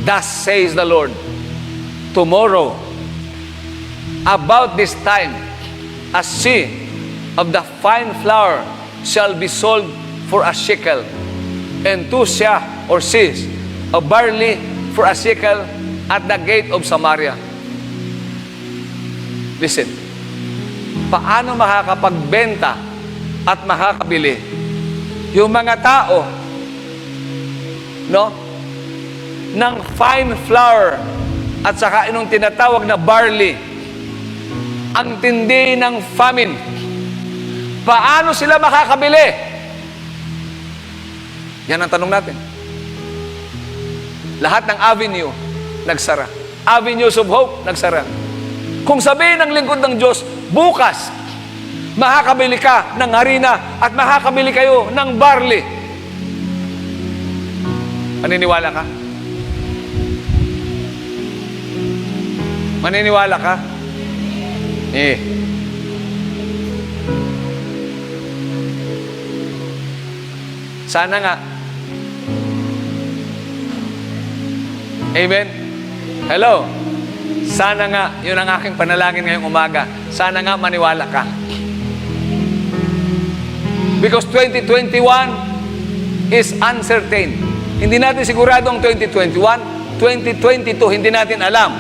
Thus says the Lord, tomorrow, about this time, a sheaf of the fine flour shall be sold for a shekel, and 2 seah or seahs of barley for a shekel at the gate of Samaria. Listen, paano makakapagbenta at makakabili yung mga tao, no, ng fine flour at saka inong tinatawag na barley? Ang tindi ng famine. Paano sila makakabili? Yan ang tanong natin. Lahat ng avenue nagsara. Avenues of hope nagsara. Kung sabihin ng lingkod ng Diyos, bukas makakabili ka ng harina at makakabili kayo ng barley, maniniwala ka? Maniniwala ka? Sana nga. Amen? Hello? Sana nga, yun ang aking panalangin ngayong umaga. Sana nga maniwala ka. Because 2021 is uncertain. Hindi natin sigurado ang 2021. 2022, hindi natin alam.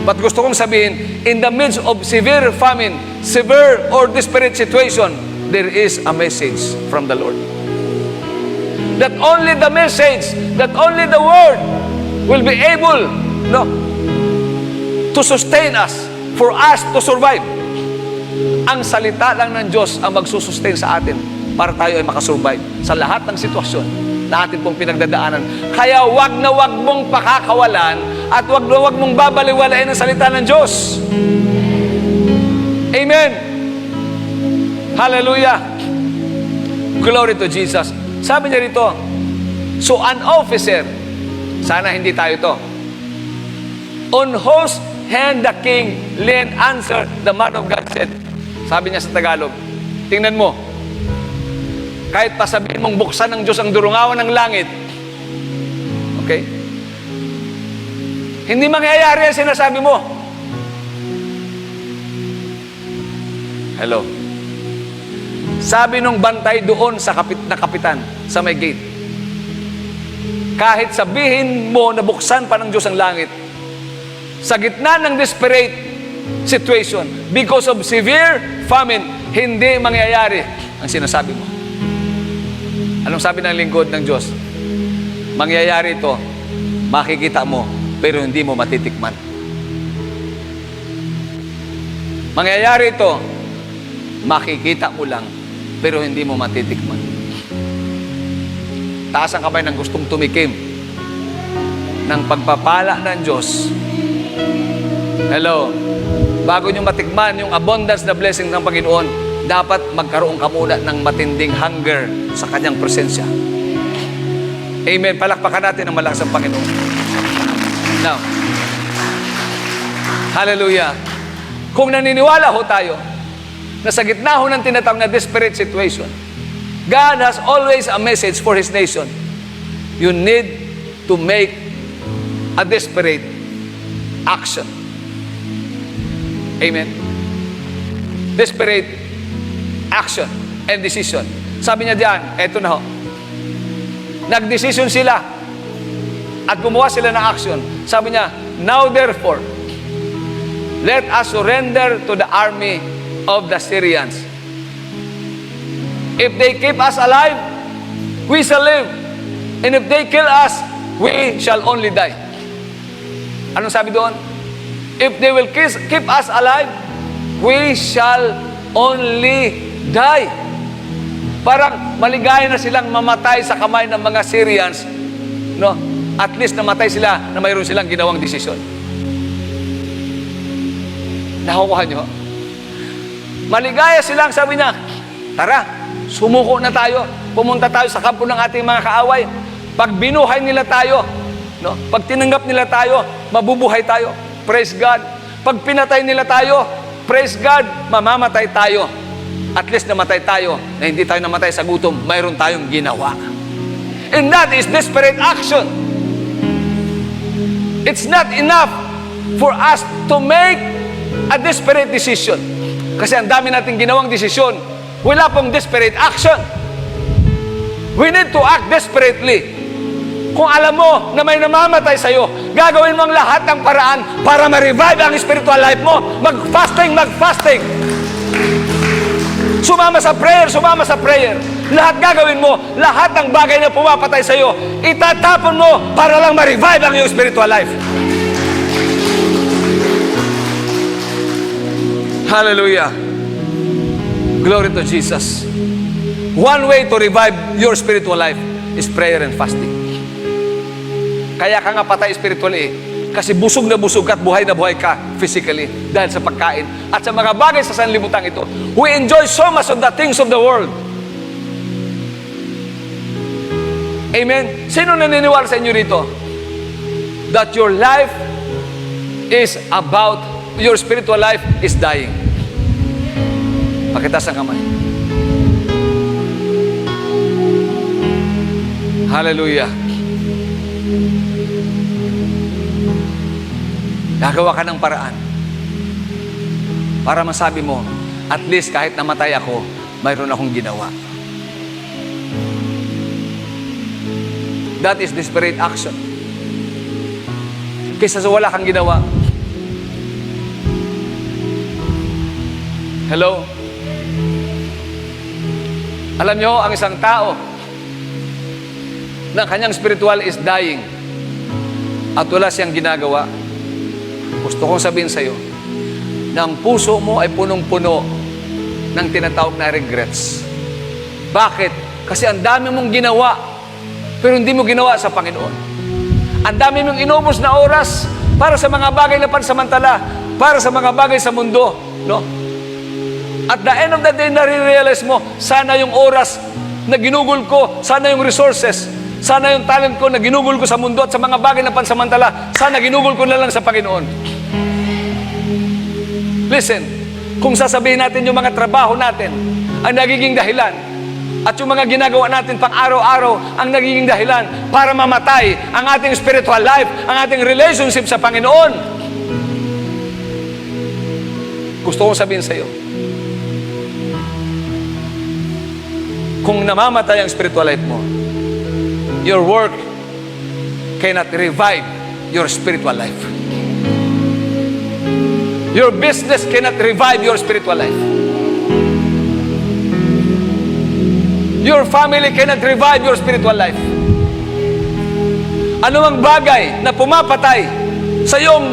But gusto kong sabihin, in the midst of severe famine, severe or desperate situation, there is a message from the Lord. That only the message, that only the word will be able, no, to sustain us, for us to survive. Ang salita lang ng Diyos ang magsusustain sa atin para tayo ay makasurvive sa lahat ng sitwasyon na atin pong pinagdadaanan. Kaya wag na wag mong pakakawalan at wag na wag mong babaliwalain ang salita ng Diyos. Amen. Hallelujah. Glory to Jesus. Sabi niya rito, so an officer, sana hindi tayo to, on whose hand the king leaned answer, the man of God said. Sabi niya sa Tagalog, tingnan mo, kahit pa sabihin mong buksan ng Diyos ang durungawan ng langit, okay? Hindi mangyayari ang sinasabi mo. Hello? Sabi nung bantay doon sa kapitan, sa may gate, kahit sabihin mo na buksan pa ng Diyos ang langit, sa gitna ng desperate situation, because of severe famine, hindi mangyayari ang sinasabi mo. Anong sabi ng lingkod ng Diyos? Mangyayari ito, makikita mo, pero hindi mo matitikman. Mangyayari ito, makikita mo lang, pero hindi mo matitikman. Taas ang kamay ng gustong tumikim ng pagpapala ng Diyos. Hello? Bago nyo matikman yung abundance na blessing ng Panginoon, dapat magkaroon ka muna ng matinding hunger sa Kanyang presensya. Amen. Palakpakan natin ang malakas ang Panginoon. Now, hallelujah. Kung naniniwala ho tayo na sa gitna ho ng tinatawag na desperate situation, God has always a message for His nation. You need to make a desperate action. Amen. Desperate action and decision. Sabi niya diyan, eto na ho. Nagdesisyon sila at gumawa sila ng action. Sabi niya, now therefore, let us surrender to the army of the Syrians. If they keep us alive, we shall live. And if they kill us, we shall only die. Anong sabi doon? If they will keep us alive, we shall only die. Parang maligaya na silang mamatay sa kamay ng mga Syrians, no? At least namatay sila na mayroon silang ginawang desisyon. Nakukuha nyo? Maligaya silang sabi niya, tara, sumuko na tayo. Pumunta tayo sa kampo ng ating mga kaaway. Pag binuhay nila tayo, no? Pag tinanggap nila tayo, mabubuhay tayo. Praise God. Pag pinatay nila tayo, praise God, mamamatay tayo. At least namatay tayo, na hindi tayo namatay sa gutom, mayroon tayong ginawa. And that is desperate action. It's not enough for us to make a desperate decision. Kasi ang dami nating ginawang desisyon, wala pong desperate action. We need to act desperately. Kung alam mo na may namamatay sa'yo, gagawin mo ang lahat ng paraan para ma-revive ang spiritual life mo. Mag-fasting. Sumama sa prayer. Lahat gagawin mo, lahat ng bagay na pumapatay sa'yo, itatapon mo para lang ma-revive ang iyong spiritual life. Hallelujah. Glory to Jesus. One way to revive your spiritual life is prayer and fasting. Kaya ka nga patay spiritually kasi busog na busog at buhay na buhay ka physically dahil sa pagkain at sa mga bagay sa sanlibutan ito. We enjoy so much of the things of the world. Amen? Sino naniniwala sa inyo rito that your life is about, your spiritual life is dying? Pakitaas ang kamay. Hallelujah. Gagawa ka ng paraan para masabi mo, at least kahit namatay ako, mayroon akong ginawa. That is desperate action. Kaysa sa wala kang ginawa. Hello? Alam nyo, ang isang tao na kanyang spiritual is dying at wala siyang ginagawa, gusto kong sabihin sa'yo na ang puso mo ay punong-puno ng tinatawag na regrets. Bakit? Kasi ang dami mong ginawa pero hindi mo ginawa sa Panginoon. Ang dami mong inubos na oras para sa mga bagay na pansamantala, para sa mga bagay sa mundo, no? At the end of the day, nare-realize mo, sana yung oras na ginugol ko, sana yung resources, sana yung talent ko na ginugol ko sa mundo at sa mga bagay na pansamantala, sana ginugol ko na lang sa Panginoon. Listen, kung sasabihin natin yung mga trabaho natin ang nagiging dahilan at yung mga ginagawa natin pang araw-araw ang nagiging dahilan para mamatay ang ating spiritual life, ang ating relationship sa Panginoon, gusto kong sabihin sa iyo, kung namamatay ang spiritual life mo, your work cannot revive your spiritual life. Your business cannot revive your spiritual life. Your family cannot revive your spiritual life. Ano ang bagay na pumapatay sa iyong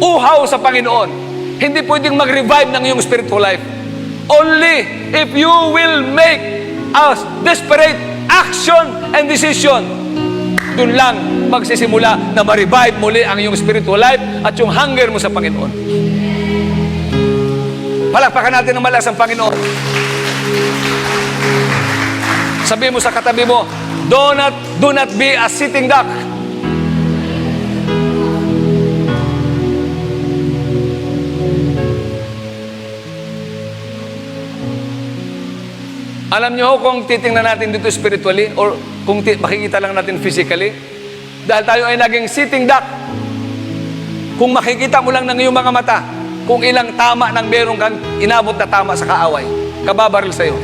uhaw sa Panginoon, hindi pwedeng mag-revive ng iyong spiritual life. Only if you will make a desperate action and decision, dun lang magsisimula na ma-revive muli ang iyong spiritual life at yung hunger mo sa Panginoon. Palakpakan natin ng malakas ang Panginoon. Sabihin mo sa katabi mo, do not be a sitting duck. Alam nyo kung titingnan natin dito spiritually or kung makikita lang natin physically, dahil tayo ay naging sitting duck, kung makikita mo lang ng iyong mga mata, kung ilang tama nang meron kang inabot na tama sa kaaway, kababaril sa'yo.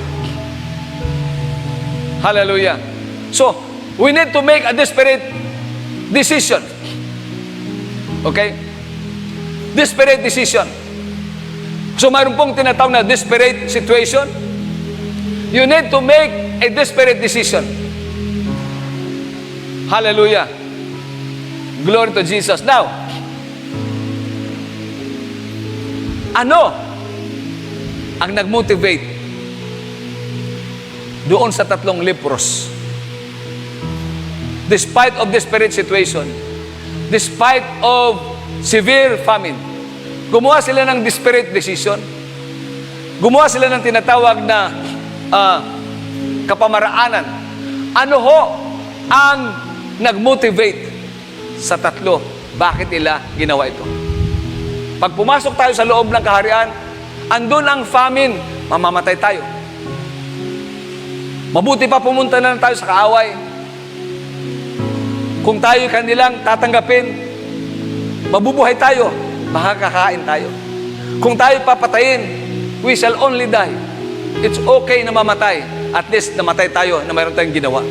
Hallelujah. So, we need to make a desperate decision. Okay? Desperate decision. So, mayroon pong tinatawag na desperate situation. You need to make a desperate decision. Hallelujah. Glory to Jesus. Now, Ano ang nag-motivate doon sa 3 lepros? Despite of desperate situation, despite of severe famine, gumawa sila ng desperate decision. Gumawa sila ng tinatawag na kapamaraanan. Ano ho ang nag-motivate sa 3? Bakit nila ginawa ito? Pag pumasok tayo sa loob ng kaharian, andun ang famine, mamamatay tayo. Mabuti pa pumunta na lang tayo sa kaaway. Kung tayo kanilang tatanggapin, mabubuhay tayo, makakakain tayo. Kung tayo papatayin, we shall only die. It's okay na mamatay. At least namatay tayo na mayroon tayong ginawa.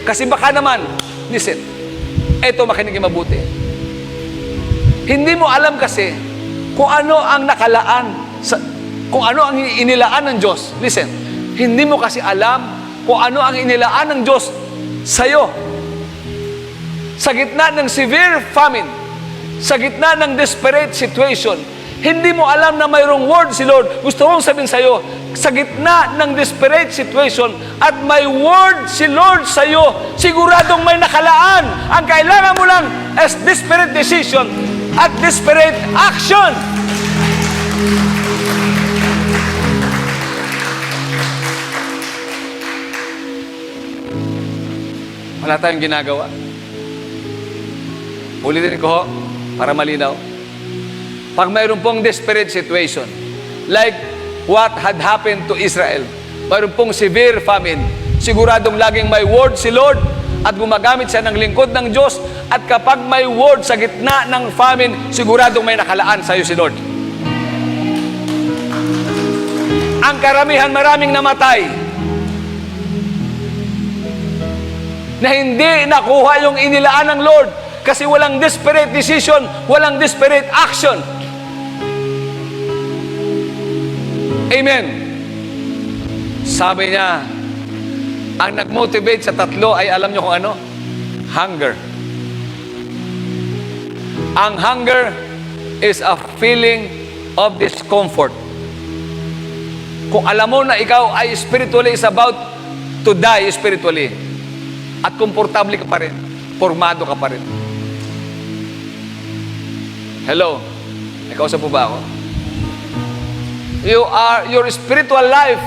Kasi baka naman, listen, eto makinig mabuti. Hindi mo alam kasi kung ano ang nakalaan, kung ano ang inilaan ng Diyos. Listen, hindi mo kasi alam kung ano ang inilaan ng Diyos sa'yo. Sa gitna ng severe famine, sa gitna ng desperate situation, hindi mo alam na mayroong word si Lord. Gusto kong sabihin sa iyo, sa gitna ng desperate situation at may word si Lord sa iyo, siguradong may nakalaan. Ang kailangan mo lang is desperate decision at desperate action. Wala tayong ginagawa. Ulitin ko ho, para malinaw. Pag mayroon pong desperate situation, like what had happened to Israel, mayroon pong severe famine, siguradong laging may word si Lord at gumagamit siya ng lingkod ng Diyos, at kapag may word sa gitna ng famine, siguradong may nakalaan sa iyo si Lord. Ang karamihan, maraming namatay na hindi nakuha yung inilaan ng Lord. Kasi walang desperate decision, walang desperate action. Amen. Sabi niya, ang nag-motivate sa 3 ay alam niyo kung ano? Hunger. Ang hunger is a feeling of discomfort. Kung alam mo na ikaw ay spiritually is about to die spiritually, at komportable ka pa rin, formado ka pa rin. Hello? May kausap po ba ako? Your spiritual life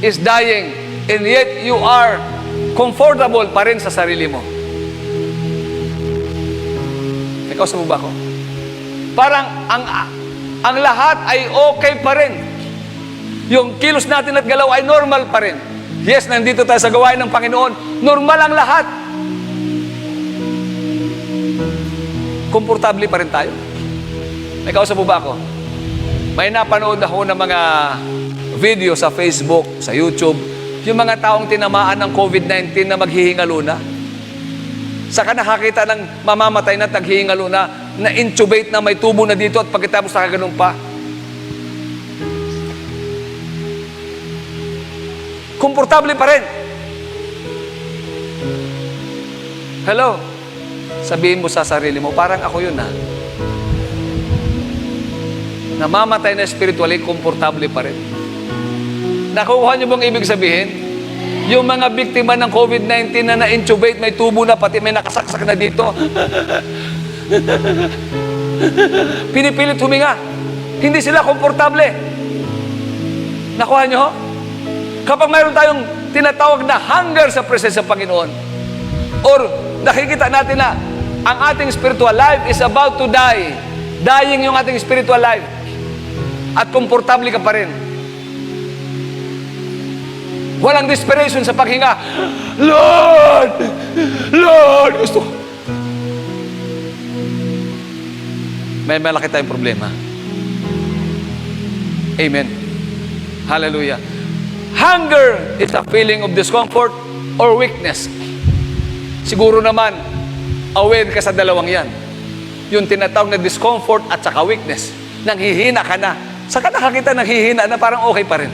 is dying, and yet you are comfortable pa rin sa sarili mo. May kausap po ba ako? Parang ang lahat ay okay pa rin. Yung kilos natin at galaw ay normal pa rin. Yes, nandito tayo sa gawain ng Panginoon. Normal ang lahat. Komportable pa rin tayo. May kausap po ba ako? May napanood ako ng mga video sa Facebook, sa YouTube, yung mga taong tinamaan ng COVID-19 na maghihingalo na. Saka nakakita ng mamamatay na taghihingalo na intubate na may tubo na dito at pagkatapos nakaganon pa. Komportable pa rin. Hello? Sabihin mo sa sarili mo, parang ako yun namamatay na spiritually, komportable pa rin. Nakuha niyo bang ibig sabihin? Yung mga biktima ng COVID-19 na na-intubate, may tubo na, pati may nakasaksak na dito. Pinipilit huminga. Hindi sila komportable. Nakuha niyo? Kapag mayroon tayong tinatawag na hunger sa presensya ng Panginoon, or nakikita natin na ang ating spiritual life is about to die. Dying yung ating spiritual life. At komportable ka pa rin. Walang desperation sa paghinga. Lord! Lord! Gusto. May malaki tayong problema. Amen. Hallelujah. Hunger is a feeling of discomfort or weakness. Siguro naman, aware ka sa dalawang yan. Yung tinatawag na discomfort at saka weakness. Nanghihina ka na. Saka nakakita nanghihina na parang okay pa rin.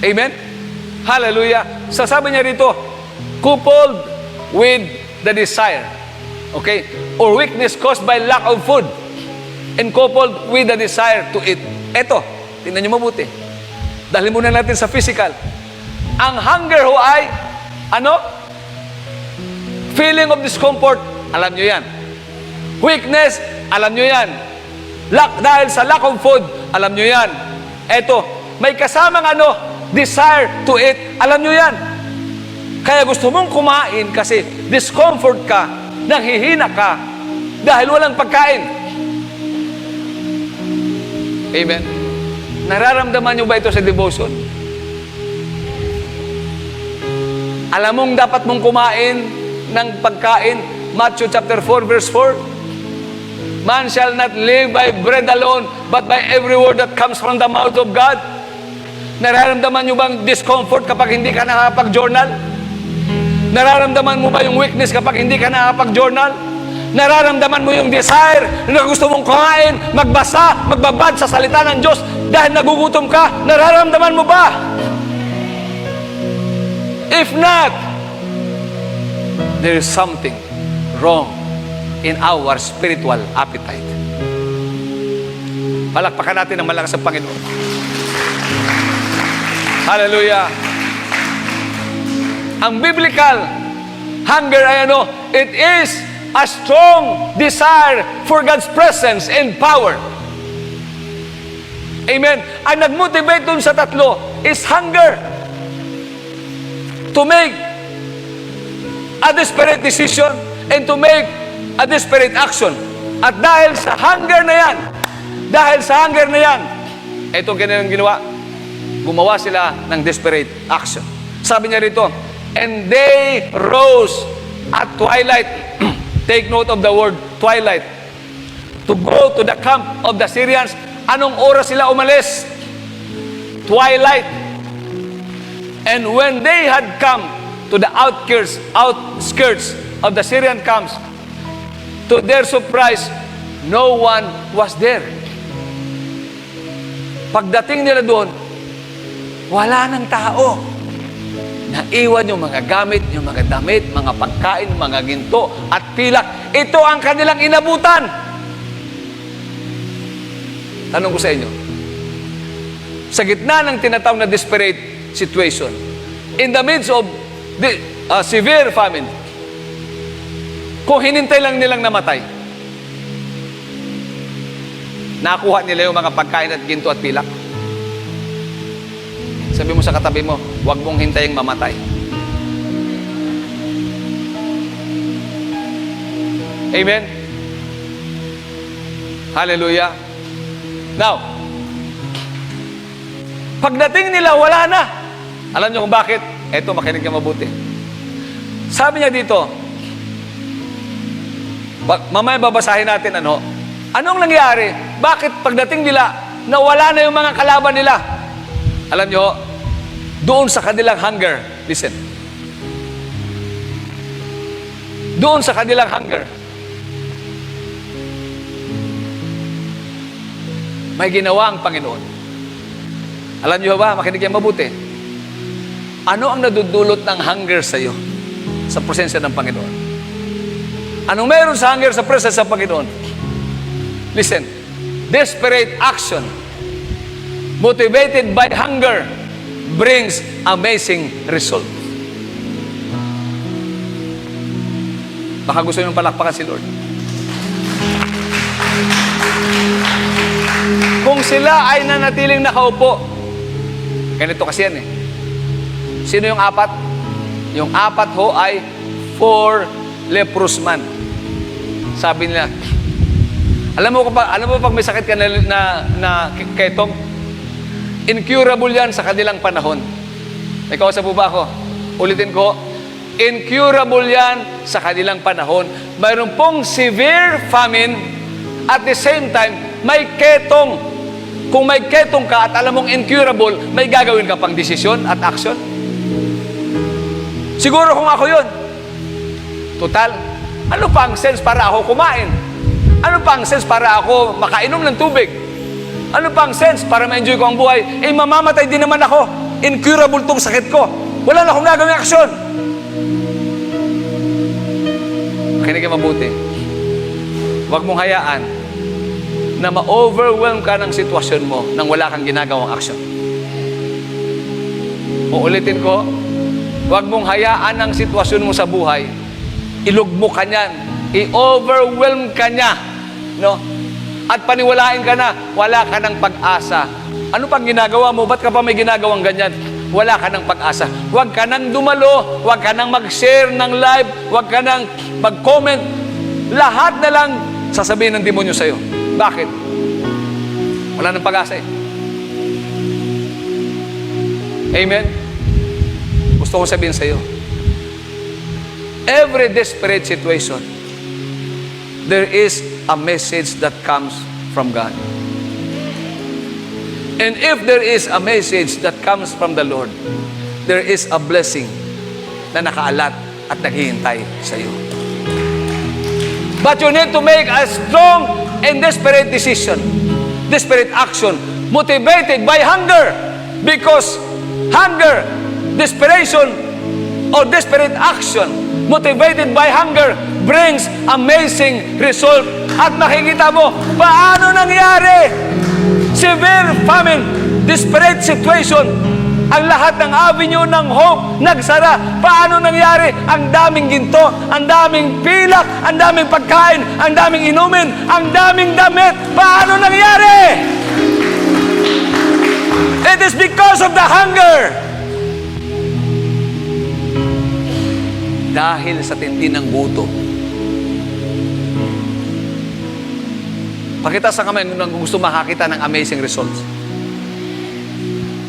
Amen? Hallelujah. Sasabi niya rito, coupled with the desire. Okay? Or weakness caused by lack of food. and coupled with the desire to eat. Eto, tingnan nyo mabuti. Dahil muna natin sa physical. Ang hunger ho ay, ano? Feeling of discomfort, alam nyo yan. Weakness, alam nyo yan. Dahil sa lack of food, alam nyo yan. Eto, may kasamang ano? Desire to eat, alam nyo yan. Kaya gusto mong kumain kasi discomfort ka, nanghihina ka, dahil walang pagkain. Amen. Nararamdaman nyo ba ito sa devotion? Alam mong dapat mong kumain ng pagkain, Matthew chapter 4 verse 4. Man shall not live by bread alone, but by every word that comes from the mouth of God. Nararamdaman nyo bang discomfort kapag hindi ka nakapag-journal? Nararamdaman mo ba yung weakness kapag hindi ka nakapag-journal? Nararamdaman mo yung desire na gusto mong kumain, magbasa, magbabad sa salita ng Diyos dahil nagugutom ka? Nararamdaman mo ba? If not, there is something wrong in our spiritual appetite. Palakpakan natin ng malakas ang Panginoon. Hallelujah. Ang biblical hunger ay ano? It is a strong desire for God's presence and power. Amen. Ang nag-motivate dun sa tatlo is hunger to make a desperate decision and to make a desperate action. At dahil sa hunger na yan, itong kanilang ginawa, gumawa sila ng desperate action. Sabi niya rito, and they rose at twilight. Take note of the word twilight. To go to the camp of the Syrians. Anong oras sila umalis? Twilight. And when they had come to the outskirts of the Syrian camps, to their surprise, no one was there. Pagdating nila doon, wala nang tao. Naiwan yung mga gamit, yung mga damit, mga pagkain, mga ginto at pilak. Ito ang kanilang inabutan. Tanong ko sa inyo, sa gitna ng tinatawag na desperate situation, in the midst of the severe famine, kung hinintay lang nilang namatay, nakuha nila yung mga pagkain at ginto at pilak. Sabi mo sa katabi mo, huwag mong hintaying mamatay. Amen? Hallelujah. Now, pagdating nila, wala na. Alam niyo kung bakit? Eto, makinig ka mabuti. Sabi niya dito, mamaya babasahin natin ano. Anong nangyari? Bakit pagdating nila, nawala na yung mga kalaban nila? Alam nyo, doon sa kanilang hunger, listen. Doon sa kanilang hunger, may ginawa ang Panginoon. Alam nyo ba, makinig yan mabuti. Ano ang nadudulot ng hunger sa iyo sa presensya ng Panginoon? Anong meron sa hunger sa presensya ng Panginoon? Listen, desperate action motivated by hunger brings amazing result. Baka gusto nyo palakpakan si Lord. Kung sila ay nanatiling nakaupo, ganito kasi yan eh. Sino yung apat? Yung apat ho ay 4 leprous man. Sabi nila, alam mo pag may sakit ka na ketong, incurable yan sa kanilang panahon. May kausap po ba ako? Ulitin ko, incurable yan sa kanilang panahon. Mayroon pong severe famine, at the same time, may ketong. Kung may ketong ka at alam mong incurable, may gagawin ka pang desisyon at action? Siguro kung ako yun. Total, ano pa ang sense para ako kumain? Ano pa ang sense para ako makainom ng tubig? Ano pa ang sense para ma-enjoy ko ang buhay? Eh, mamamatay din naman ako. Incurable tong sakit ko. Wala na akong gagawing aksyon. Makinig ka mabuti. Huwag mong hayaan na ma-overwhelm ka ng sitwasyon mo nang wala kang ginagawang action. Uulitin ko, huwag mong hayaan ang sitwasyon mo sa buhay. Ilugmok ka niyan. I-overwhelm ka niya. No? At paniwalain ka na, wala ka ng pag-asa. Ano pang ginagawa mo? Ba't ka pa may ginagawang ganyan? Wala ka ng pag-asa. Huwag ka nang dumalo, huwag ka nang mag-share ng live, huwag ka nang mag-comment. Lahat na lang sasabihin ng demonyo sa'yo. Bakit? Wala nang pag-asa eh. Amen? Gusto ko sabihin sa'yo, every desperate situation, there is a message that comes from God. And if there is a message that comes from the Lord, there is a blessing na nakaalat at naghihintay sa iyo. But you need to make a strong and desperate decision, desperate action, motivated by hunger. Because hunger, desperation, or desperate action, motivated by hunger, brings amazing result. At makikita mo, paano nangyari? Severe famine, desperate situation, ang lahat ng avenue ng hope nagsara. Paano nangyari? Ang daming ginto, ang daming pilak, ang daming pagkain, ang daming inumin, ang daming damit. Paano nangyari? It is because of the hunger. Dahil sa tindi ng gutom. Pakita sa kamay kung gusto makakita ng amazing results.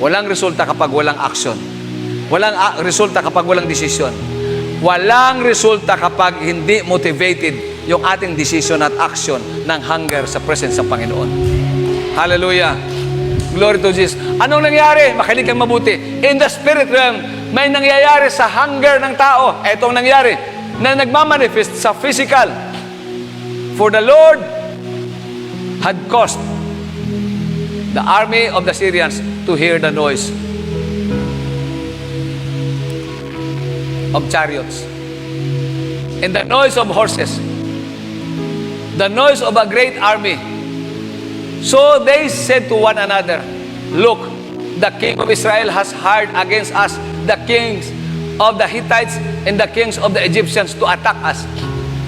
Walang resulta kapag walang action. Walang resulta kapag walang desisyon. Walang resulta kapag hindi motivated yung ating decision at action ng hunger sa presence ng Panginoon. Hallelujah. Glory to Jesus. Anong nangyari? Makinig kang mabuti. In the spirit realm, may nangyayari sa hunger ng tao. Etong nangyari na nagmamanifest sa physical. For the Lord had caused the army of the Syrians to hear the noise of chariots and the noise of horses, the noise of a great army. So they said to one another, "Look, the king of Israel has hired against us the kings of the Hittites and the kings of the Egyptians to attack us."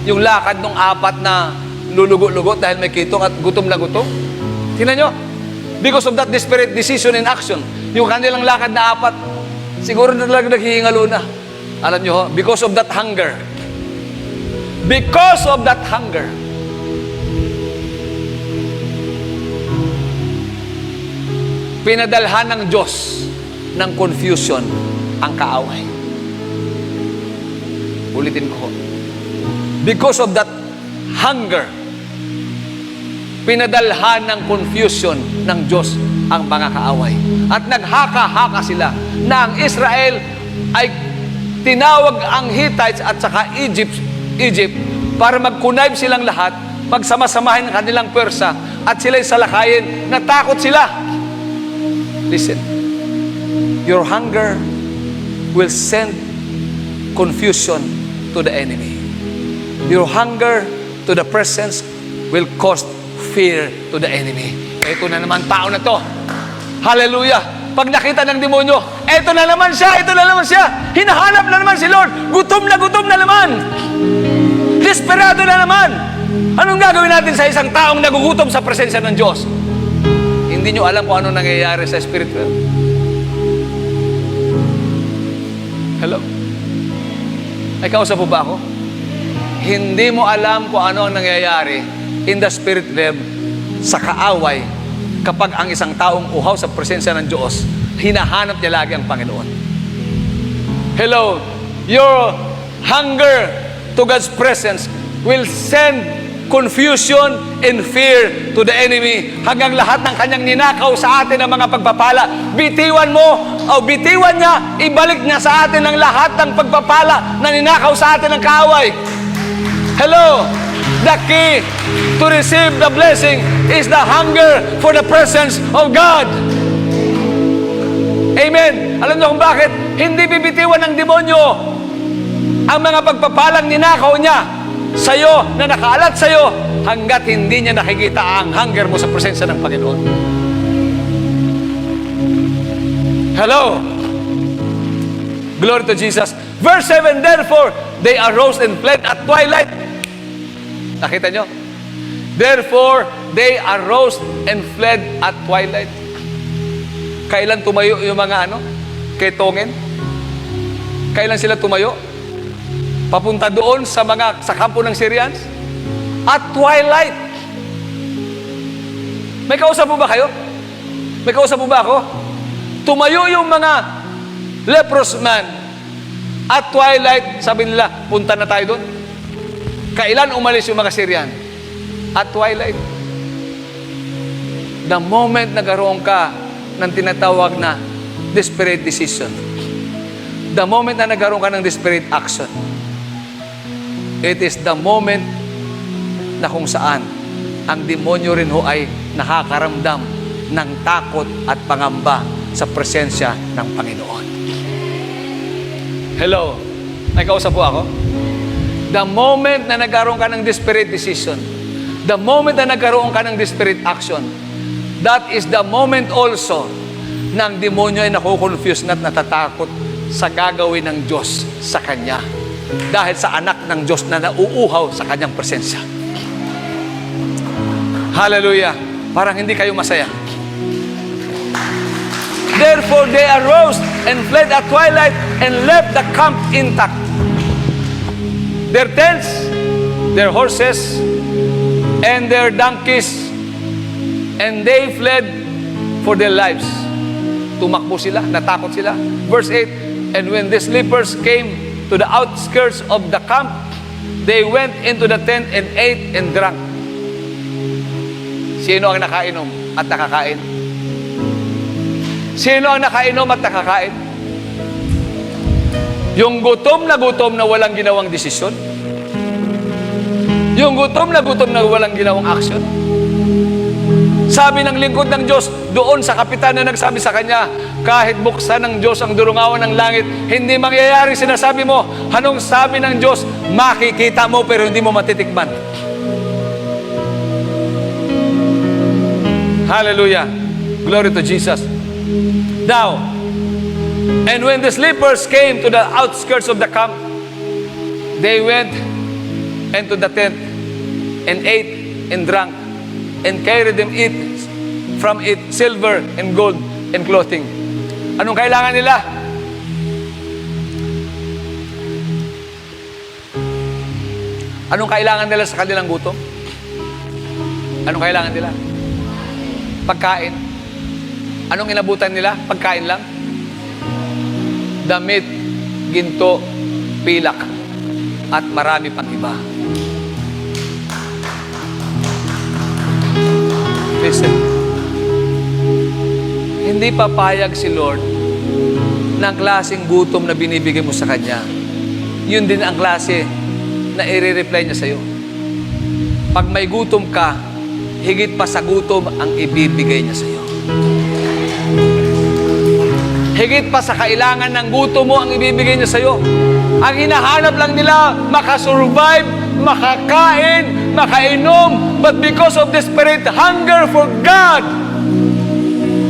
Yung lakad ng apat na lulugo-lugo dahil may kitong at gutom na gutom. Tingnan nyo, because of that desperate decision and action, yung kanilang lakad na apat, siguro na talaga naghihingalo na. Alam nyo ho, because of that hunger. Because of that hunger. Pinadalhan ng Diyos ng confusion ang kaaway. Ulitin ko ho. Because of that hunger, pinadalhan ng confusion ng Diyos ang mga kaaway. At naghaka-haka sila na ang Israel ay tinawag ang Hittites at saka Egypt para mag-connive silang lahat, magsama-samahin ang kanilang pwersa at sila'y salakayin. Natakot sila. Listen, your hunger will send confusion to the enemy. Your hunger to the presence will cause fear to the enemy. Ito na naman tao na to. Hallelujah. Pag nakita ng demonyo, ito na naman siya, ito na naman siya. Hinahanap na naman si Lord. Gutom na naman. Desperado na naman. Anong gagawin natin sa isang taong nagugutom sa presensya ng Diyos? Hindi nyo alam kung ano nangyayari sa spirit realm. Hello? Ay, kausap po ba ako? Hindi mo alam kung ano ang nangyayari in the spirit realm sa kaaway kapag ang isang taong uhaw sa presensya ng Diyos, hinahanap niya lagi ang Panginoon. Hello? Your hunger to God's presence will send confusion and fear to the enemy hanggang lahat ng kanyang ninakaw sa atin ng mga pagpapala. Bitiwan mo o bitiwan niya, ibalik niya sa atin ang lahat ng pagpapala na ninakaw sa atin ng kaaway. Hello? The key to receive the blessing is the hunger for the presence of God. Amen. Alam niyo kung bakit? Hindi bibitiwan ng demonyo ang mga pagpapalang ninakaw niya sa'yo, na nakaalat sa'yo, hanggat hindi niya nakikita ang hunger mo sa presensya ng Panginoon. Hello? Glory to Jesus. Verse 7, therefore, they arose and fled at twilight. Nakita nyo? Therefore, they arose and fled at twilight. Kailan tumayo yung mga ketongin? Kailan sila tumayo? Papunta doon sa kampo ng Syrians? At twilight. May kausap mo ba kayo? May kausap mo ba ako? Tumayo yung mga leprous man. At twilight, sabi nila, punta na tayo doon. Kailan umalis yung mga Syrian? At twilight. The moment nagkaroon ka ng tinatawag na desperate decision, the moment na nagkaroon ka ng desperate action, it is the moment na kung saan ang demonyo rin ho ay nakakaramdam ng takot at pangamba sa presensya ng Panginoon. Hello? May kausap po ako? The moment na nagkaroon ka ng desperate decision, the moment na nagkaroon ka ng desperate action, that is the moment also na ang demonyo ay nakukonfuse at natatakot sa gagawin ng Diyos sa Kanya. Dahil sa anak ng Diyos na nauuhaw sa Kanyang presensya. Hallelujah! Parang hindi kayo masaya. Therefore, they arose and fled at twilight and left the camp intact. Their tents, their horses, and their donkeys, and they fled for their lives. Tumakbo sila, natakot sila. Verse 8, and when the sleepers came to the outskirts of the camp, they went into the tent and ate and drank. Sino ang nakainom at nakakain? Sino ang nakainom at nakakain? Yung gutom na walang ginawang desisyon? Yung gutom na walang ginawang action? Sabi ng lingkod ng Diyos doon sa kapitan na nagsabi sa kanya, kahit buksan ng Diyos ang durungawan ng langit, hindi mangyayari sinasabi mo. Anong sabi ng Diyos? Makikita mo pero hindi mo matitikman. Hallelujah. Glory to Jesus. Now, and when the sleepers came to the outskirts of the camp, they went into the tent and ate and drank and carried them from it silver and gold and clothing. Anong kailangan nila? Anong kailangan nila sa kanilang gutom? Anong kailangan nila? Pagkain. Anong inabutan nila? Pagkain lang. Damit, ginto, pilak, at marami pang iba. Listen. Hindi papayag si Lord ng klaseng gutom na binibigay mo sa Kanya. Yun din ang klase na i-reply niya sa'yo. Pag may gutom ka, higit pa sa gutom ang ibibigay niya sa'yo. Higit pa sa kailangan ng gutom mo ang ibibigay niya sa'yo. Ang hinahanap lang nila, makasurvive, makakain, makainom, but because of desperate hunger for God,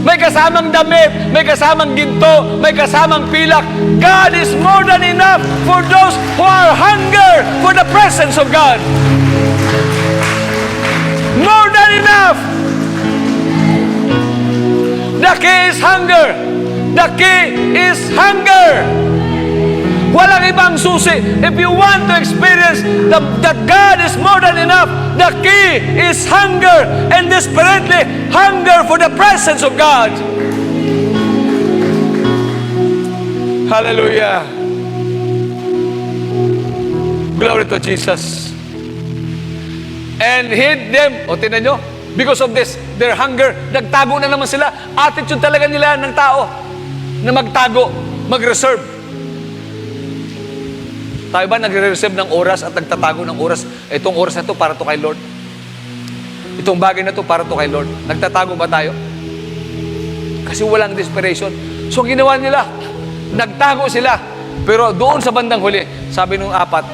may kasamang damit, may kasamang ginto, may kasamang pilak. God is more than enough for those who are hunger for the presence of God. More than enough. The key is hunger. The key is hunger. Walang ibang susi. If you want to experience that God is more than enough, the key is hunger, and desperately hunger for the presence of God. Hallelujah. Glory to Jesus. And hid them. O, tinan nyo, because of this, their hunger, nagtago na naman sila. Attitude talaga nila ng tao na magtago, mag-reserve. Tayo ba nagre-reserve ng oras at nagtatago ng oras? Itong oras na to para to kay Lord. Itong bagay na to para to kay Lord. Nagtatago ba tayo? Kasi walang desperation. So ginawa nila, nagtago sila. Pero doon sa bandang huli, sabi nung apat,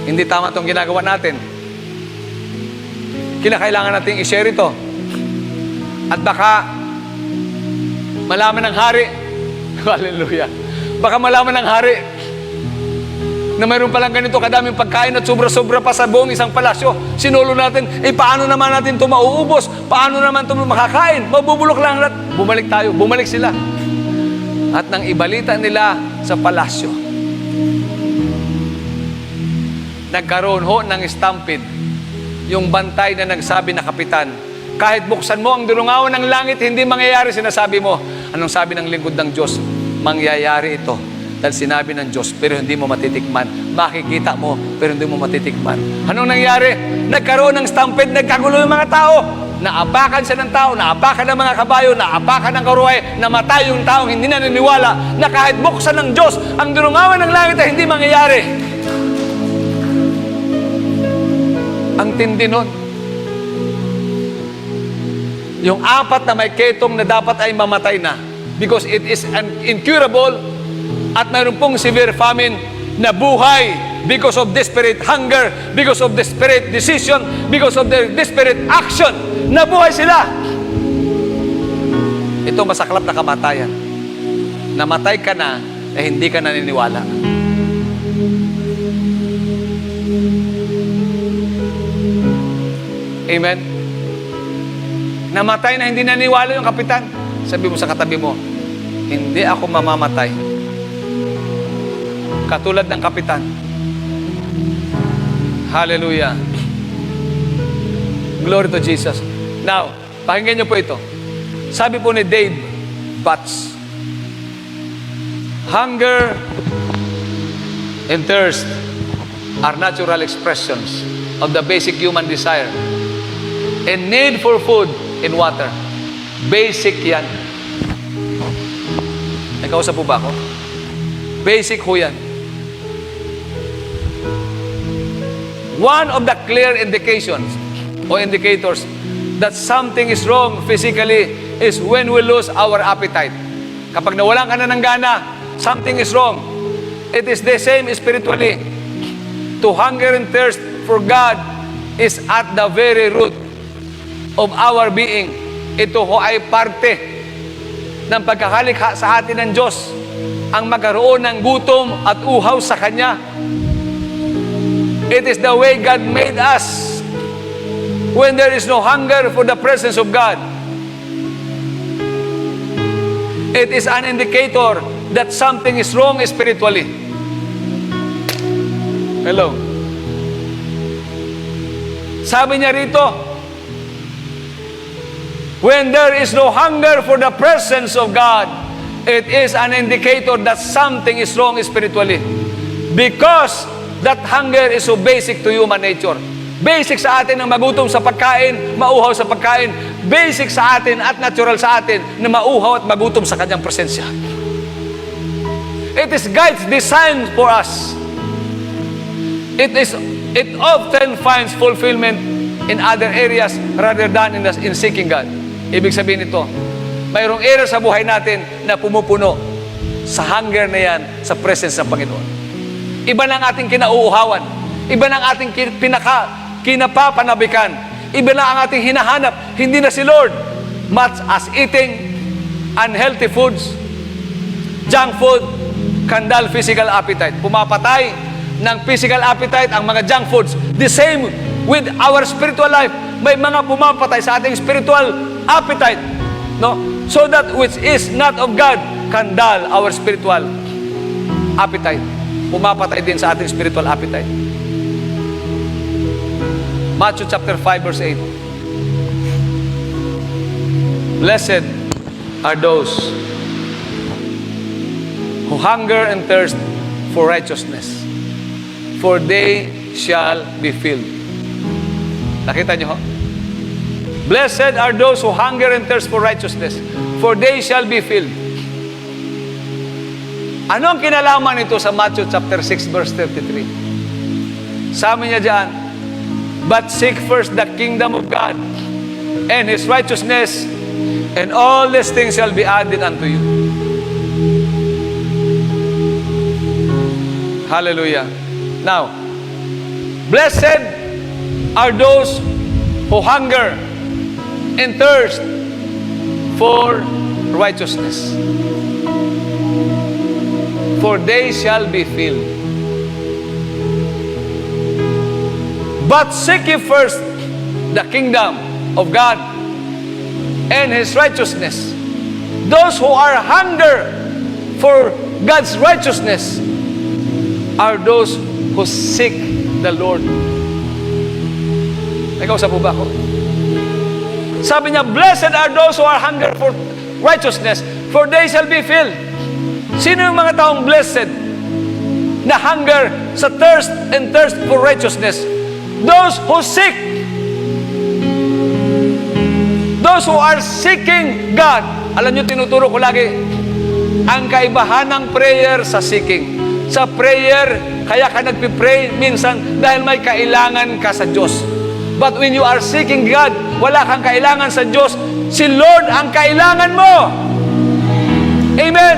Hindi tama itong ginagawa natin. Kinakailangan natin i-share ito. At baka malaman ng hari, hallelujah, baka malaman ng hari na mayroon palang ganito kadaming pagkain at sobra-sobra pa sa buong isang palasyo. Sinulo natin, paano naman natin ito mauubos? Paano naman ito makakain? Mabubulok lang lahat. Bumalik tayo, bumalik sila. At nang ibalita nila sa palasyo, nagkaroon ho ng stampede. Yung bantay na nagsabi na kapitan, kahit buksan mo ang durungawan ng langit, hindi mangyayari, sinasabi mo. Anong sabi ng lingkod ng Diyos? Mangyayari ito. Dahil sinabi ng Diyos, pero hindi mo matitikman. Makikita mo, pero hindi mo matitikman. Anong nangyari? Nagkaroon ng stampede, nagkagulo yung mga tao. Naapakan siya ng tao, naapakan ng mga kabayo, naapakan ng karuhay, namatay yung taong hindi naniniwala na kahit buksan ng Diyos, ang durungawan ng langit ay hindi mangyayari. Ang tindi nun. Yung apat na may ketong na dapat ay mamatay na because it is incurable at mayroon pong severe famine na buhay because of desperate hunger, because of desperate decision, because of their desperate action. Nabuhay sila. Ito masaklap na kamatayan. Namatay ka na hindi ka naniniwala. Amen? Namatay na hindi naniniwala yung kapitan. Sabi mo sa katabi mo, hindi ako mamamatay katulad ng kapitan. Hallelujah. Glory to Jesus. Now, pakinggan niyo po ito. Sabi po ni Dave Batts, hunger and thirst are natural expressions of the basic human desire and need for food and water. Basic yan. May kausap po ba ako? Basic ho yan. One of the clear indications or indicators that something is wrong physically is when we lose our appetite. Kapag nawalan ka na ng gana, something is wrong. It is the same spiritually. To hunger and thirst for God is at the very root of our being. Ito ho ay parte ng pagkakalikha sa atin ng Diyos, ang magkaroon ng gutom at uhaw sa Kanya. It is the way God made us. When there is no hunger for the presence of God, it is an indicator that something is wrong spiritually. Hello? Sabi niya rito, when there is no hunger for the presence of God, it is an indicator that something is wrong spiritually. Because that hunger is so basic to human nature. Basic sa atin ang magutom sa pagkain, mauhaw sa pagkain. Basic sa atin at natural sa atin na mauhaw at magutom sa Kanyang presensya. It is God's design for us. It often finds fulfillment in other areas rather than in seeking God. Ibig sabihin nito, mayroong area sa buhay natin na pumupuno sa hunger na yan sa presence ng Panginoon. Iba na ang ating kinauuhawan. Iba na ang ating kinapapanabikan. Iba na ang ating hinahanap. Hindi na si Lord. Much as eating unhealthy foods, junk food, can dull physical appetite. Pumapatay ng physical appetite ang mga junk foods. The same with our spiritual life. May mga pumapatay sa ating spiritual appetite. No? So that which is not of God can dull our spiritual appetite. Pumapatay din sa ating spiritual appetite. Matthew chapter 5 verse 8. Blessed are those who hunger and thirst for righteousness, for they shall be filled. Nakita niyo ho? Blessed are those who hunger and thirst for righteousness, for they shall be filled. Ano ang kinalaman nito sa Matthew chapter 6 verse 33? Sabi niya diyan, but seek first the kingdom of God and His righteousness, and all these things shall be added unto you. Hallelujah. Now, Blessed are those who hunger and thirst for righteousness, for they shall be filled. But seek ye first the kingdom of God and His righteousness. Those who are hunger for God's righteousness are those who seek the Lord. May kausap po ba ako? Sabi niya, blessed are those who are hunger for righteousness, for they shall be filled. Sino yung mga taong blessed na hunger sa thirst and thirst for righteousness? Those who seek. Those who are seeking God. Alam niyo, tinuturo ko lagi, ang kaibahan ng prayer sa seeking. Sa prayer, kaya ka nagpipray minsan dahil may kailangan ka sa Diyos. But when you are seeking God, wala kang kailangan sa Diyos. Si Lord ang kailangan mo. Amen.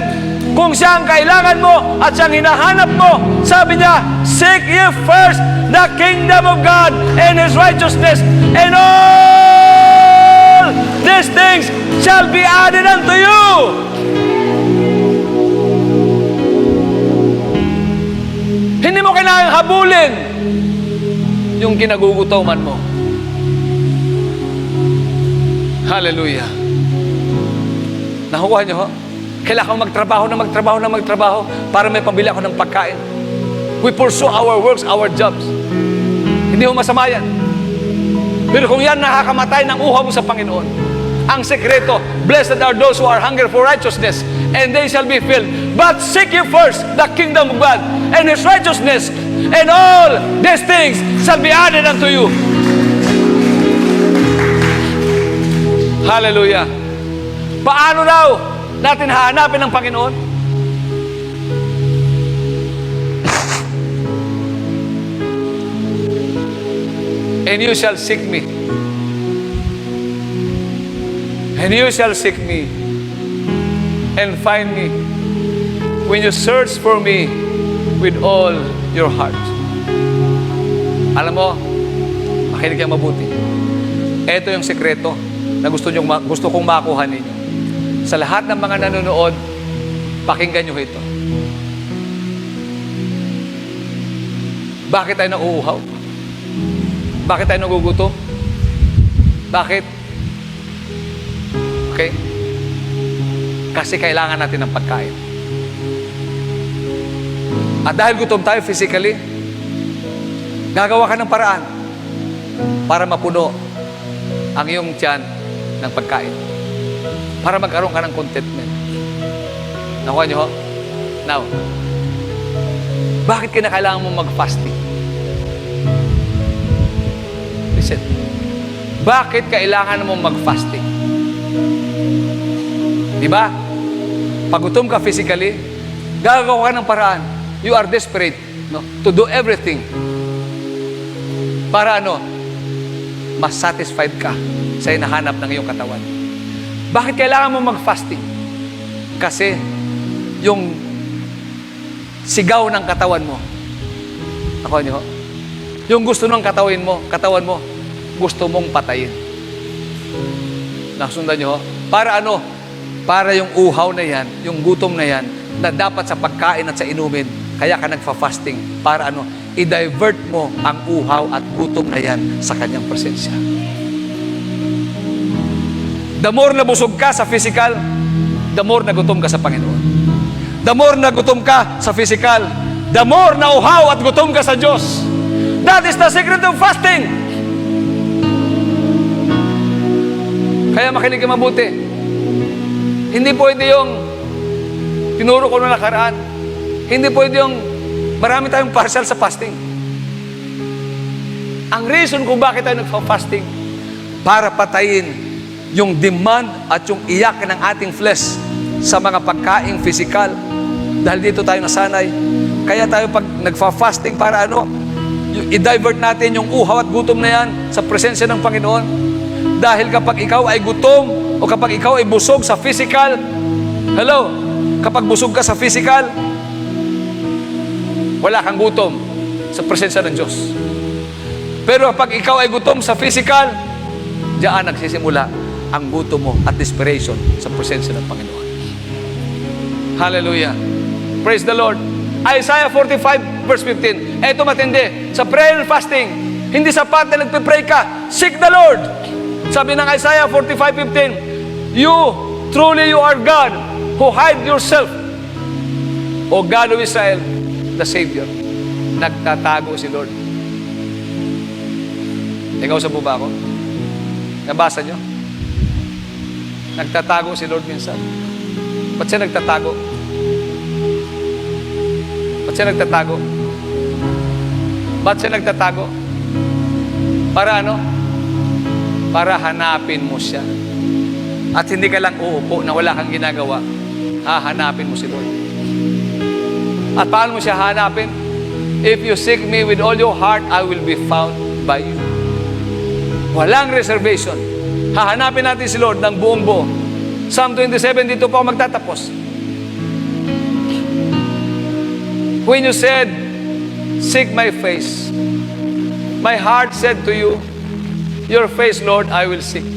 Kung siya ang kailangan mo at siyang hinahanap mo, sabi niya, seek ye first the kingdom of God and His righteousness, and all these things shall be added unto you. Hindi mo kailangang habulin yung kinagugutoman mo. Hallelujah. Nakuha niyo ho? Kailangan magtrabaho para may pambili ako ng pagkain. We pursue our works, our jobs. Hindi mo masama yan. Pero kung yan nakakamatay ng uhaw mo sa Panginoon, ang sekreto, blessed are those who are hungry for righteousness, and they shall be filled. But seek ye first the kingdom of God and His righteousness, and all these things shall be added unto you. Hallelujah. Paano daw natin hahanapin ng Panginoon? And you shall seek me. And you shall seek me and find me when you search for me with all your heart. Alam mo, makinig kang mabuti. Ito yung sekreto na gusto kong makuha ninyo. Sa lahat ng mga nanonood, pakinggan nyo ito. Bakit tayo nauuhaw? Bakit tayo nagugutom? Bakit? Okay? Kasi kailangan natin ng pagkain. At dahil gutom tayo physically, gagawa ka ng paraan para mapuno ang iyong tiyan ng pagkain. Para magkaroon ka ng contentment. Nakuha niyo ho? Now, bakit kinakailangan mo mag-fasting? Listen. Bakit kailangan mo mag-fasting? Diba? Pag gutom ka physically, gagawa ka ng paraan. You are desperate, no, to do everything para mas satisfied ka sa hinahanap ng iyong katawan. Bakit kailangan mo mag-fasting? Kasi yung sigaw ng katawan mo, ako niyo, yung gusto ng katawan mo, gusto mong patayin. Nasundan niyo, para para yung uhaw na yan, yung gutom na yan, na dapat sa pagkain at sa inumin, kaya ka nagfa-fasting, para i-divert mo ang uhaw at gutom na yan sa kanyang presensya. The more na busog ka sa physical, the more na gutom ka sa Panginoon. The more na gutom ka sa physical, the more na uhaw at gutom ka sa Diyos. That is the secret of fasting. Kaya makinig ka mabuti. Hindi pwede yung tinuro ko na nakaraan. Hindi pwede yung marami tayong partial sa fasting. Ang reason kung bakit tayo nagfa-fasting, para patayin yung demand at yung iyak ng ating flesh sa mga pagkaing physical. Dahil dito tayo nasanay. Kaya tayo pag nagfa-fasting para i-divert natin yung uhaw at gutom na yan sa presensya ng Panginoon. Dahil kapag ikaw ay gutom o kapag ikaw ay busog sa physical, kapag busog ka sa physical, wala kang gutom sa presensya ng Diyos. Pero pag ikaw ay gutom sa physical, diyan nagsisimula ang gutom mo at desperation sa presensya ng Panginoon. Hallelujah. Praise the Lord. Isaiah 45 verse 15. Ito matindi. Sa prayer and fasting, hindi sapat na nagpe-pray ka. Seek the Lord. Sabi ng Isaiah 45:15, truly you are God who hide yourself. O God of Israel, the Savior. Nagtatago si Lord. Ikaw sa buba ko? Nabasa nyo? Nagtatago si Lord minsan. Ba't siya nagtatago? Ba't siya nagtatago? Ba't siya nagtatago? Para ano? Para hanapin mo siya. At hindi ka lang uupo na wala kang ginagawa. Hahanapin mo si Lord. At paano mo siya hanapin? If you seek me with all your heart, I will be found by you. Walang reservation. Hahanapin natin si Lord ng buong buo. Psalm 27, dito po ako magtatapos. When you said, seek my face, my heart said to you, your face, Lord, I will seek.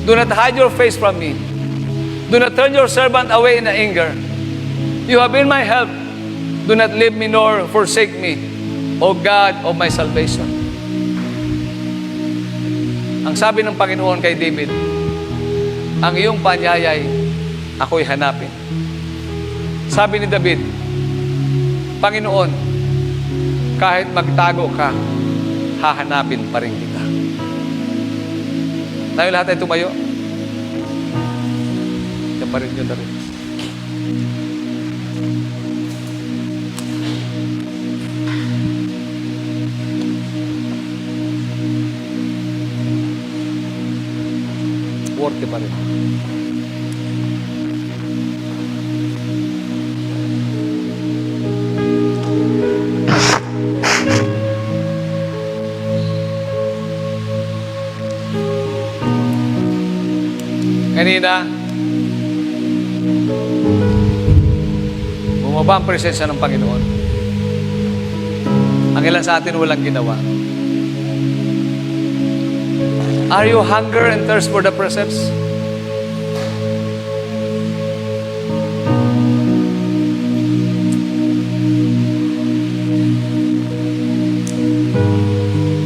Do not hide your face from me. Do not turn your servant away in anger. You have been my help. Do not leave me nor forsake me, O God of my salvation. Ang sabi ng Panginoon kay David, ang iyong panyayay, ako'y hanapin. Sabi ni David, Panginoon, kahit magtago ka, hahanapin pa rin kita. Tayo lahat ay tumayo. Yan pa rin yun na rin. Worte pa rin. Kanina, bumaba ang presensya ng Panginoon. Ang ilan sa atin walang ginawa. Are you hunger and thirst for the presence?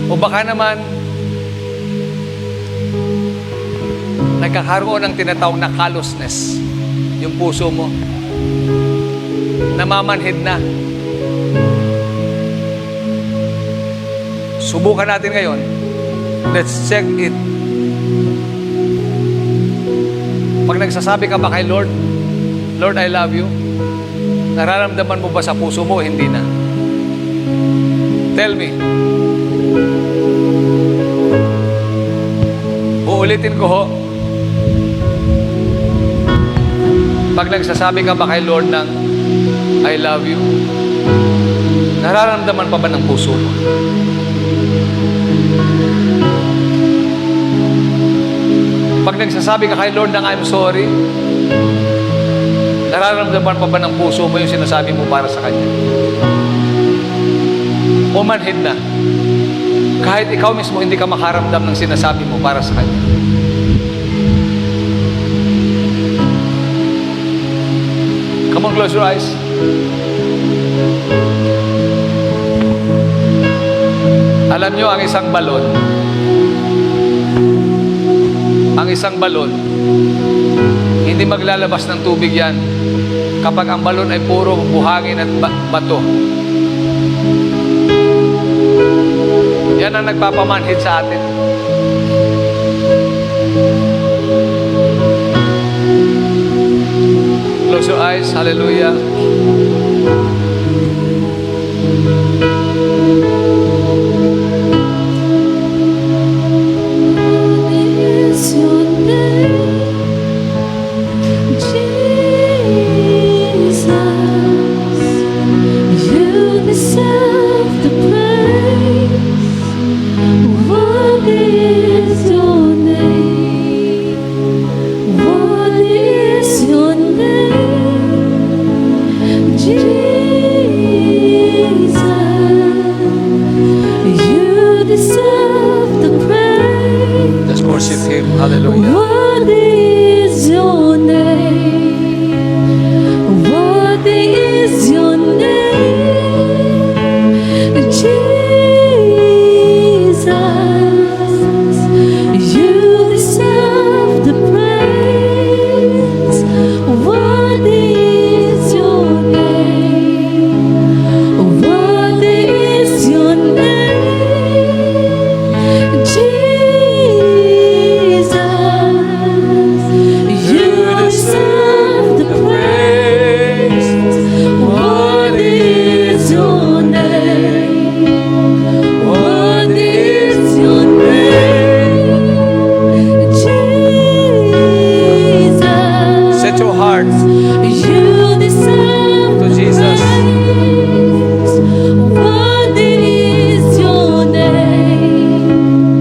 O baka naman, nagkakaroon ng tinatawag na callousness yung puso mo. Namamanhid na. Subukan natin ngayon. Let's check it. Pag nagsasabi ka ba kay Lord, Lord, I love you, nararamdaman mo ba sa puso mo? Hindi na. Tell me. Uulitin ko ho. Pag nagsasabi ka ba kay Lord ng I love you, nararamdaman pa ba ng puso mo? Pag nagsasabi ka kay Lord ng I'm sorry, nararamdaman pa ba ng puso mo yung sinasabi mo para sa Kanya? O manhid na, kahit ikaw mismo hindi ka makaramdam ng sinasabi mo para sa Kanya. Come on, close your eyes. Alam nyo, ang isang balon, hindi maglalabas ng tubig yan kapag ang balon ay puro buhangin at bato. Yan ang nagpapamanhid sa atin. Close your eyes. Hallelujah. Hallelujah. Worthy is your name. Worthy is your name. Jesus, you deserve the praise. Worthy is your name. Worthy is your name. Jesus, you deserve the praise. Worthy is your name. Worthy is your name. Jesus, Set your heart you deserve to Jesus. praise. Worthy is your name.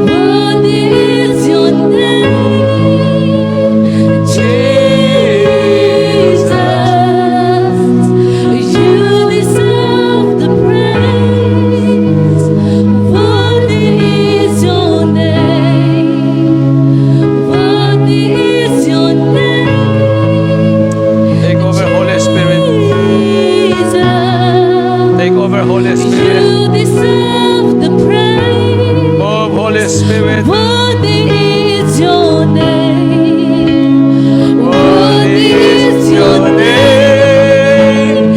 Worthy is your name. Jesus, you deserve the praise. Worthy is your name. Worthy is your name. Take over, Holy Spirit. Jesus, Take over, Holy Spirit. you deserve the praise. Move, Holy Spirit. Worthy is your name. Worthy is your name.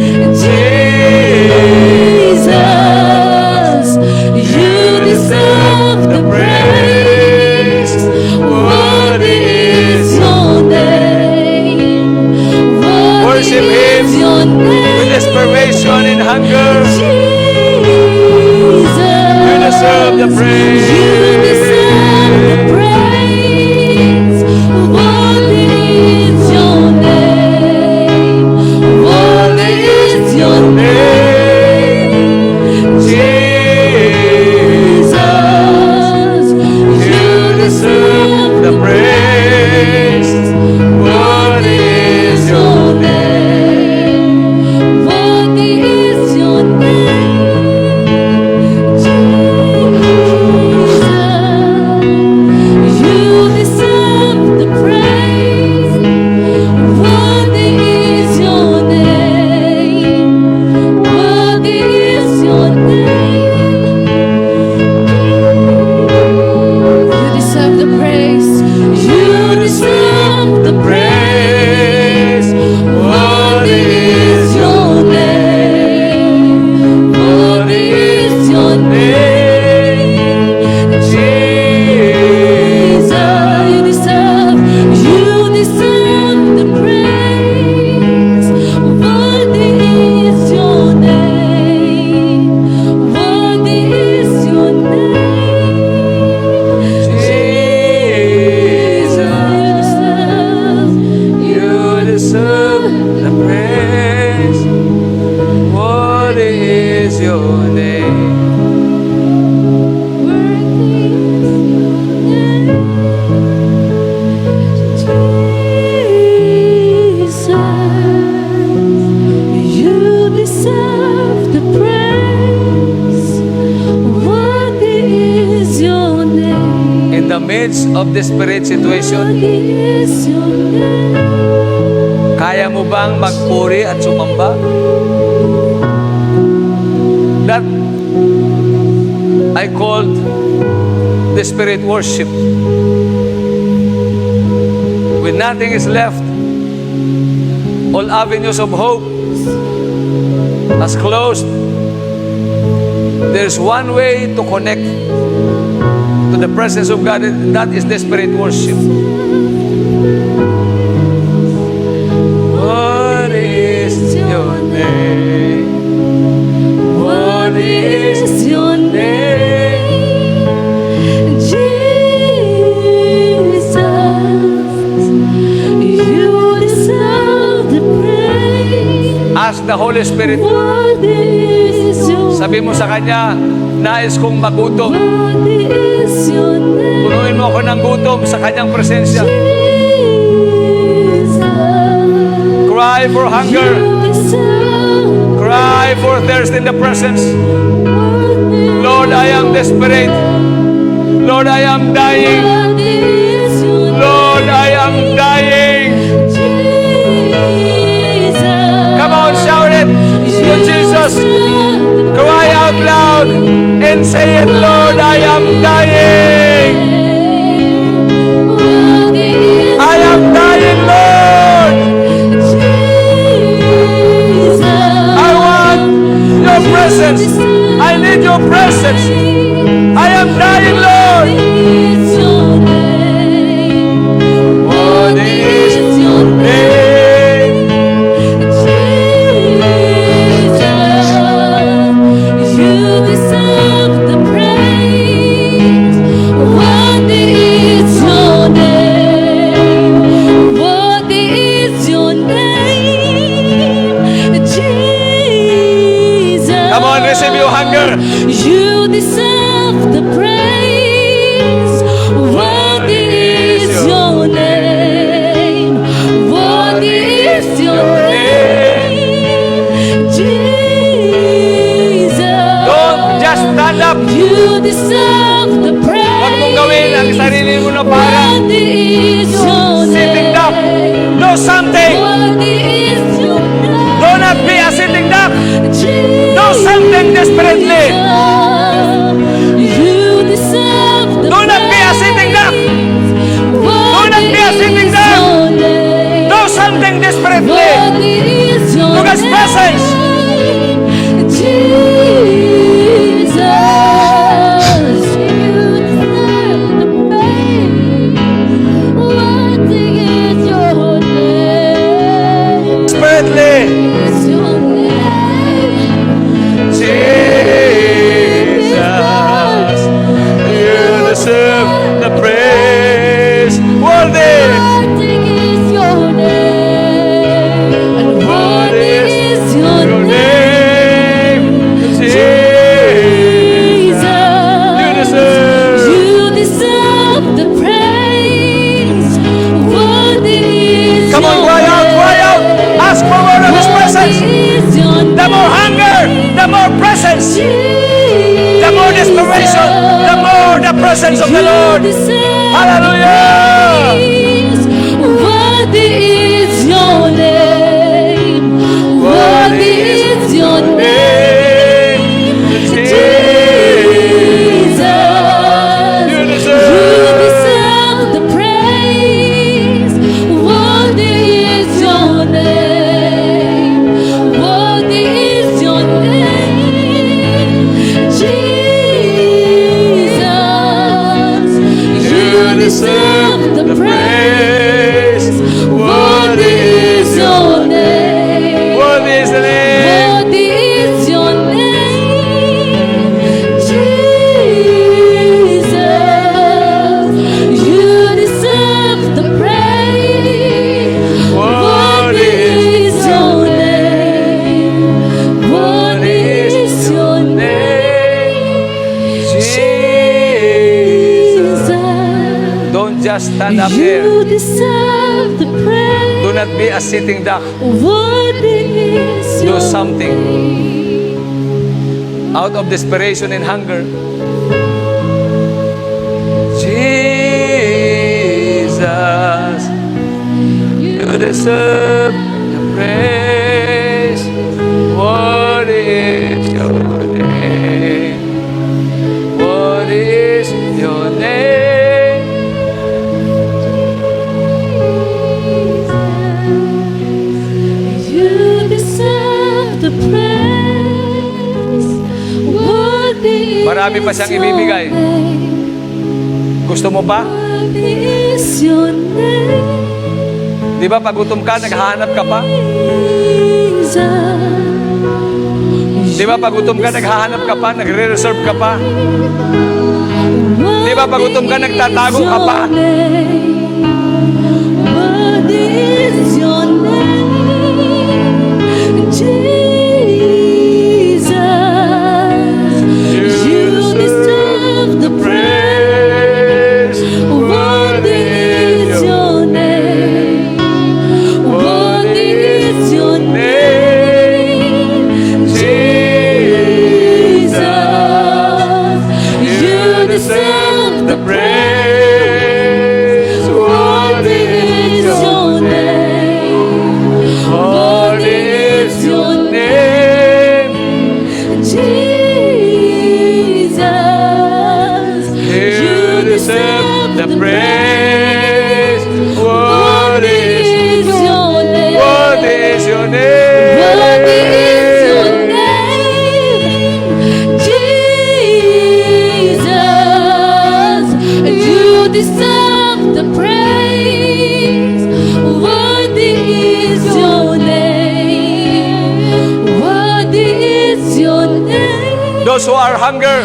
Jesus, you deserve the praise. Worthy is your name. Worship Worthy Him is your name. with desperation and hunger. You deserve the praise. You deserve the praise. Worthy is your name. Worthy is your name. Jesus, you deserve the praise. Worthy is your name. Worthy is your name. Jesus, you deserve the praise. Worthy is your name. Worthy is your name. You deserve the praise. You deserve the praise. Worthy is your name. Worthy is your name. Jesus, you deserve the praise. Worthy is your name. Worthy is your name. Jesus, you deserve the praise. What is your name? You deserve the praise. Worthy is your name. In the midst of desperate situation, Worthy is your name. kaya mo bang magpuri at sumamba? That I called desperate worship. When nothing is left, all avenues of hope has closed. There's one way to connect to the presence of God, and that is desperate worship. What is your name? What is your name? Jesus, you deserve the praise. Ask the Holy Spirit. Worthy is your Sabi mo sa Kanya, nais kong magutom. Worthy is your name. Punuin mo ako ng gutom sa Kanyang presensya. Jesus, Cry for hunger. you deserve Cry for thirst in the presence. worthy. Lord, I am desperate. Lord, I am dying. Worthy is your sitting duck. name. Do something. Worthy is your name. Do not be a sitting duck. Jesus. Do something desperately. You deserve the Do not be a sitting duck. Do not be a sitting duck. Do something desperately. To God's presence. Jesus, you deserve the praise. Worthy is your name. Desperately. Is your name. Jesus, you deserve the praise. Worthy. Worthy is your name. And worthy is your name. Jesus, you deserve. You deserve the praise. Worthy is Come on, your cry out, cry out. name. Ask for more of His presence. Worthy is your The more hunger, the more presence. The more desperation, the more the presence of the Lord. Hallelujah. Worthy is your name. Worthy is your name. Jesus. You You deserve. deserve the praise. Worthy is your name. Worthy is your name. Jesus. You deserve the praise. Worthy is your name. Worthy is the name. Worthy is your name, Jesus. You deserve the praise. Worthy is your name. Worthy is your name, Jesus. Don't just stand up here. You deserve the praise. Do not be a sitting duck. Worthy is Do your something. name. Out of desperation and hunger. Jesus, you deserve the praise. What is your name? What is your name? You deserve the praise. Worthy Marami pa siyang is your ibibigay. name. Gusto mo pa? Worthy is your name. Di ba pag gutom ka, naghahanap ka pa? Jesus. Di ba pag gutom ka, naghahanap ka pa? Nagre-reserve ka pa? Di ba pag gutom ka, nagtatago ka pa? Worthy is your name, Jesus. You deserve the praise. Worthy is your name. Worthy is your name, Jesus. You deserve the praise. Worthy is your name. Worthy is your name, Jesus. You deserve the praise. Worthy is your name. What is your name? Worthy is your name, Jesus. You deserve the praise. Worthy is your name. Worthy is your name. Those who are hunger,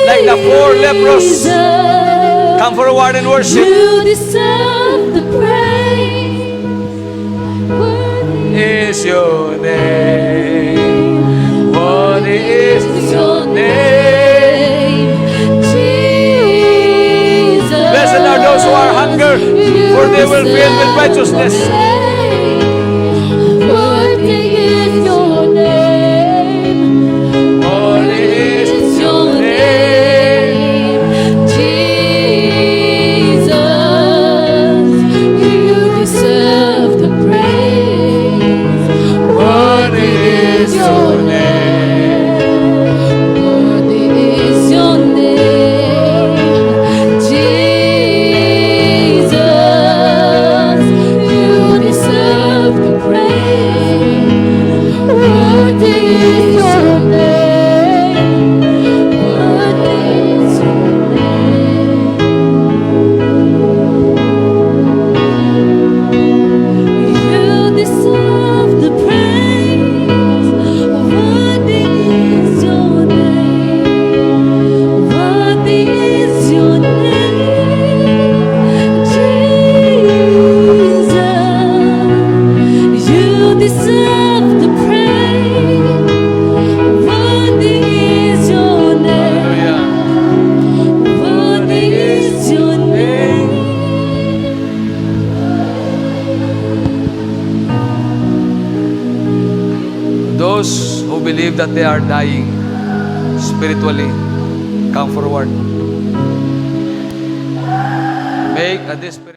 like the four lepers, come forward and worship. You deserve the praise. Worthy Is your name? What is your name? Jesus. Blessed are those who are hunger, for they will be filled with righteousness. Worthy is your name. What is your name, Jesus. Those who believe that they are dying spiritually, come forward. Make a desperate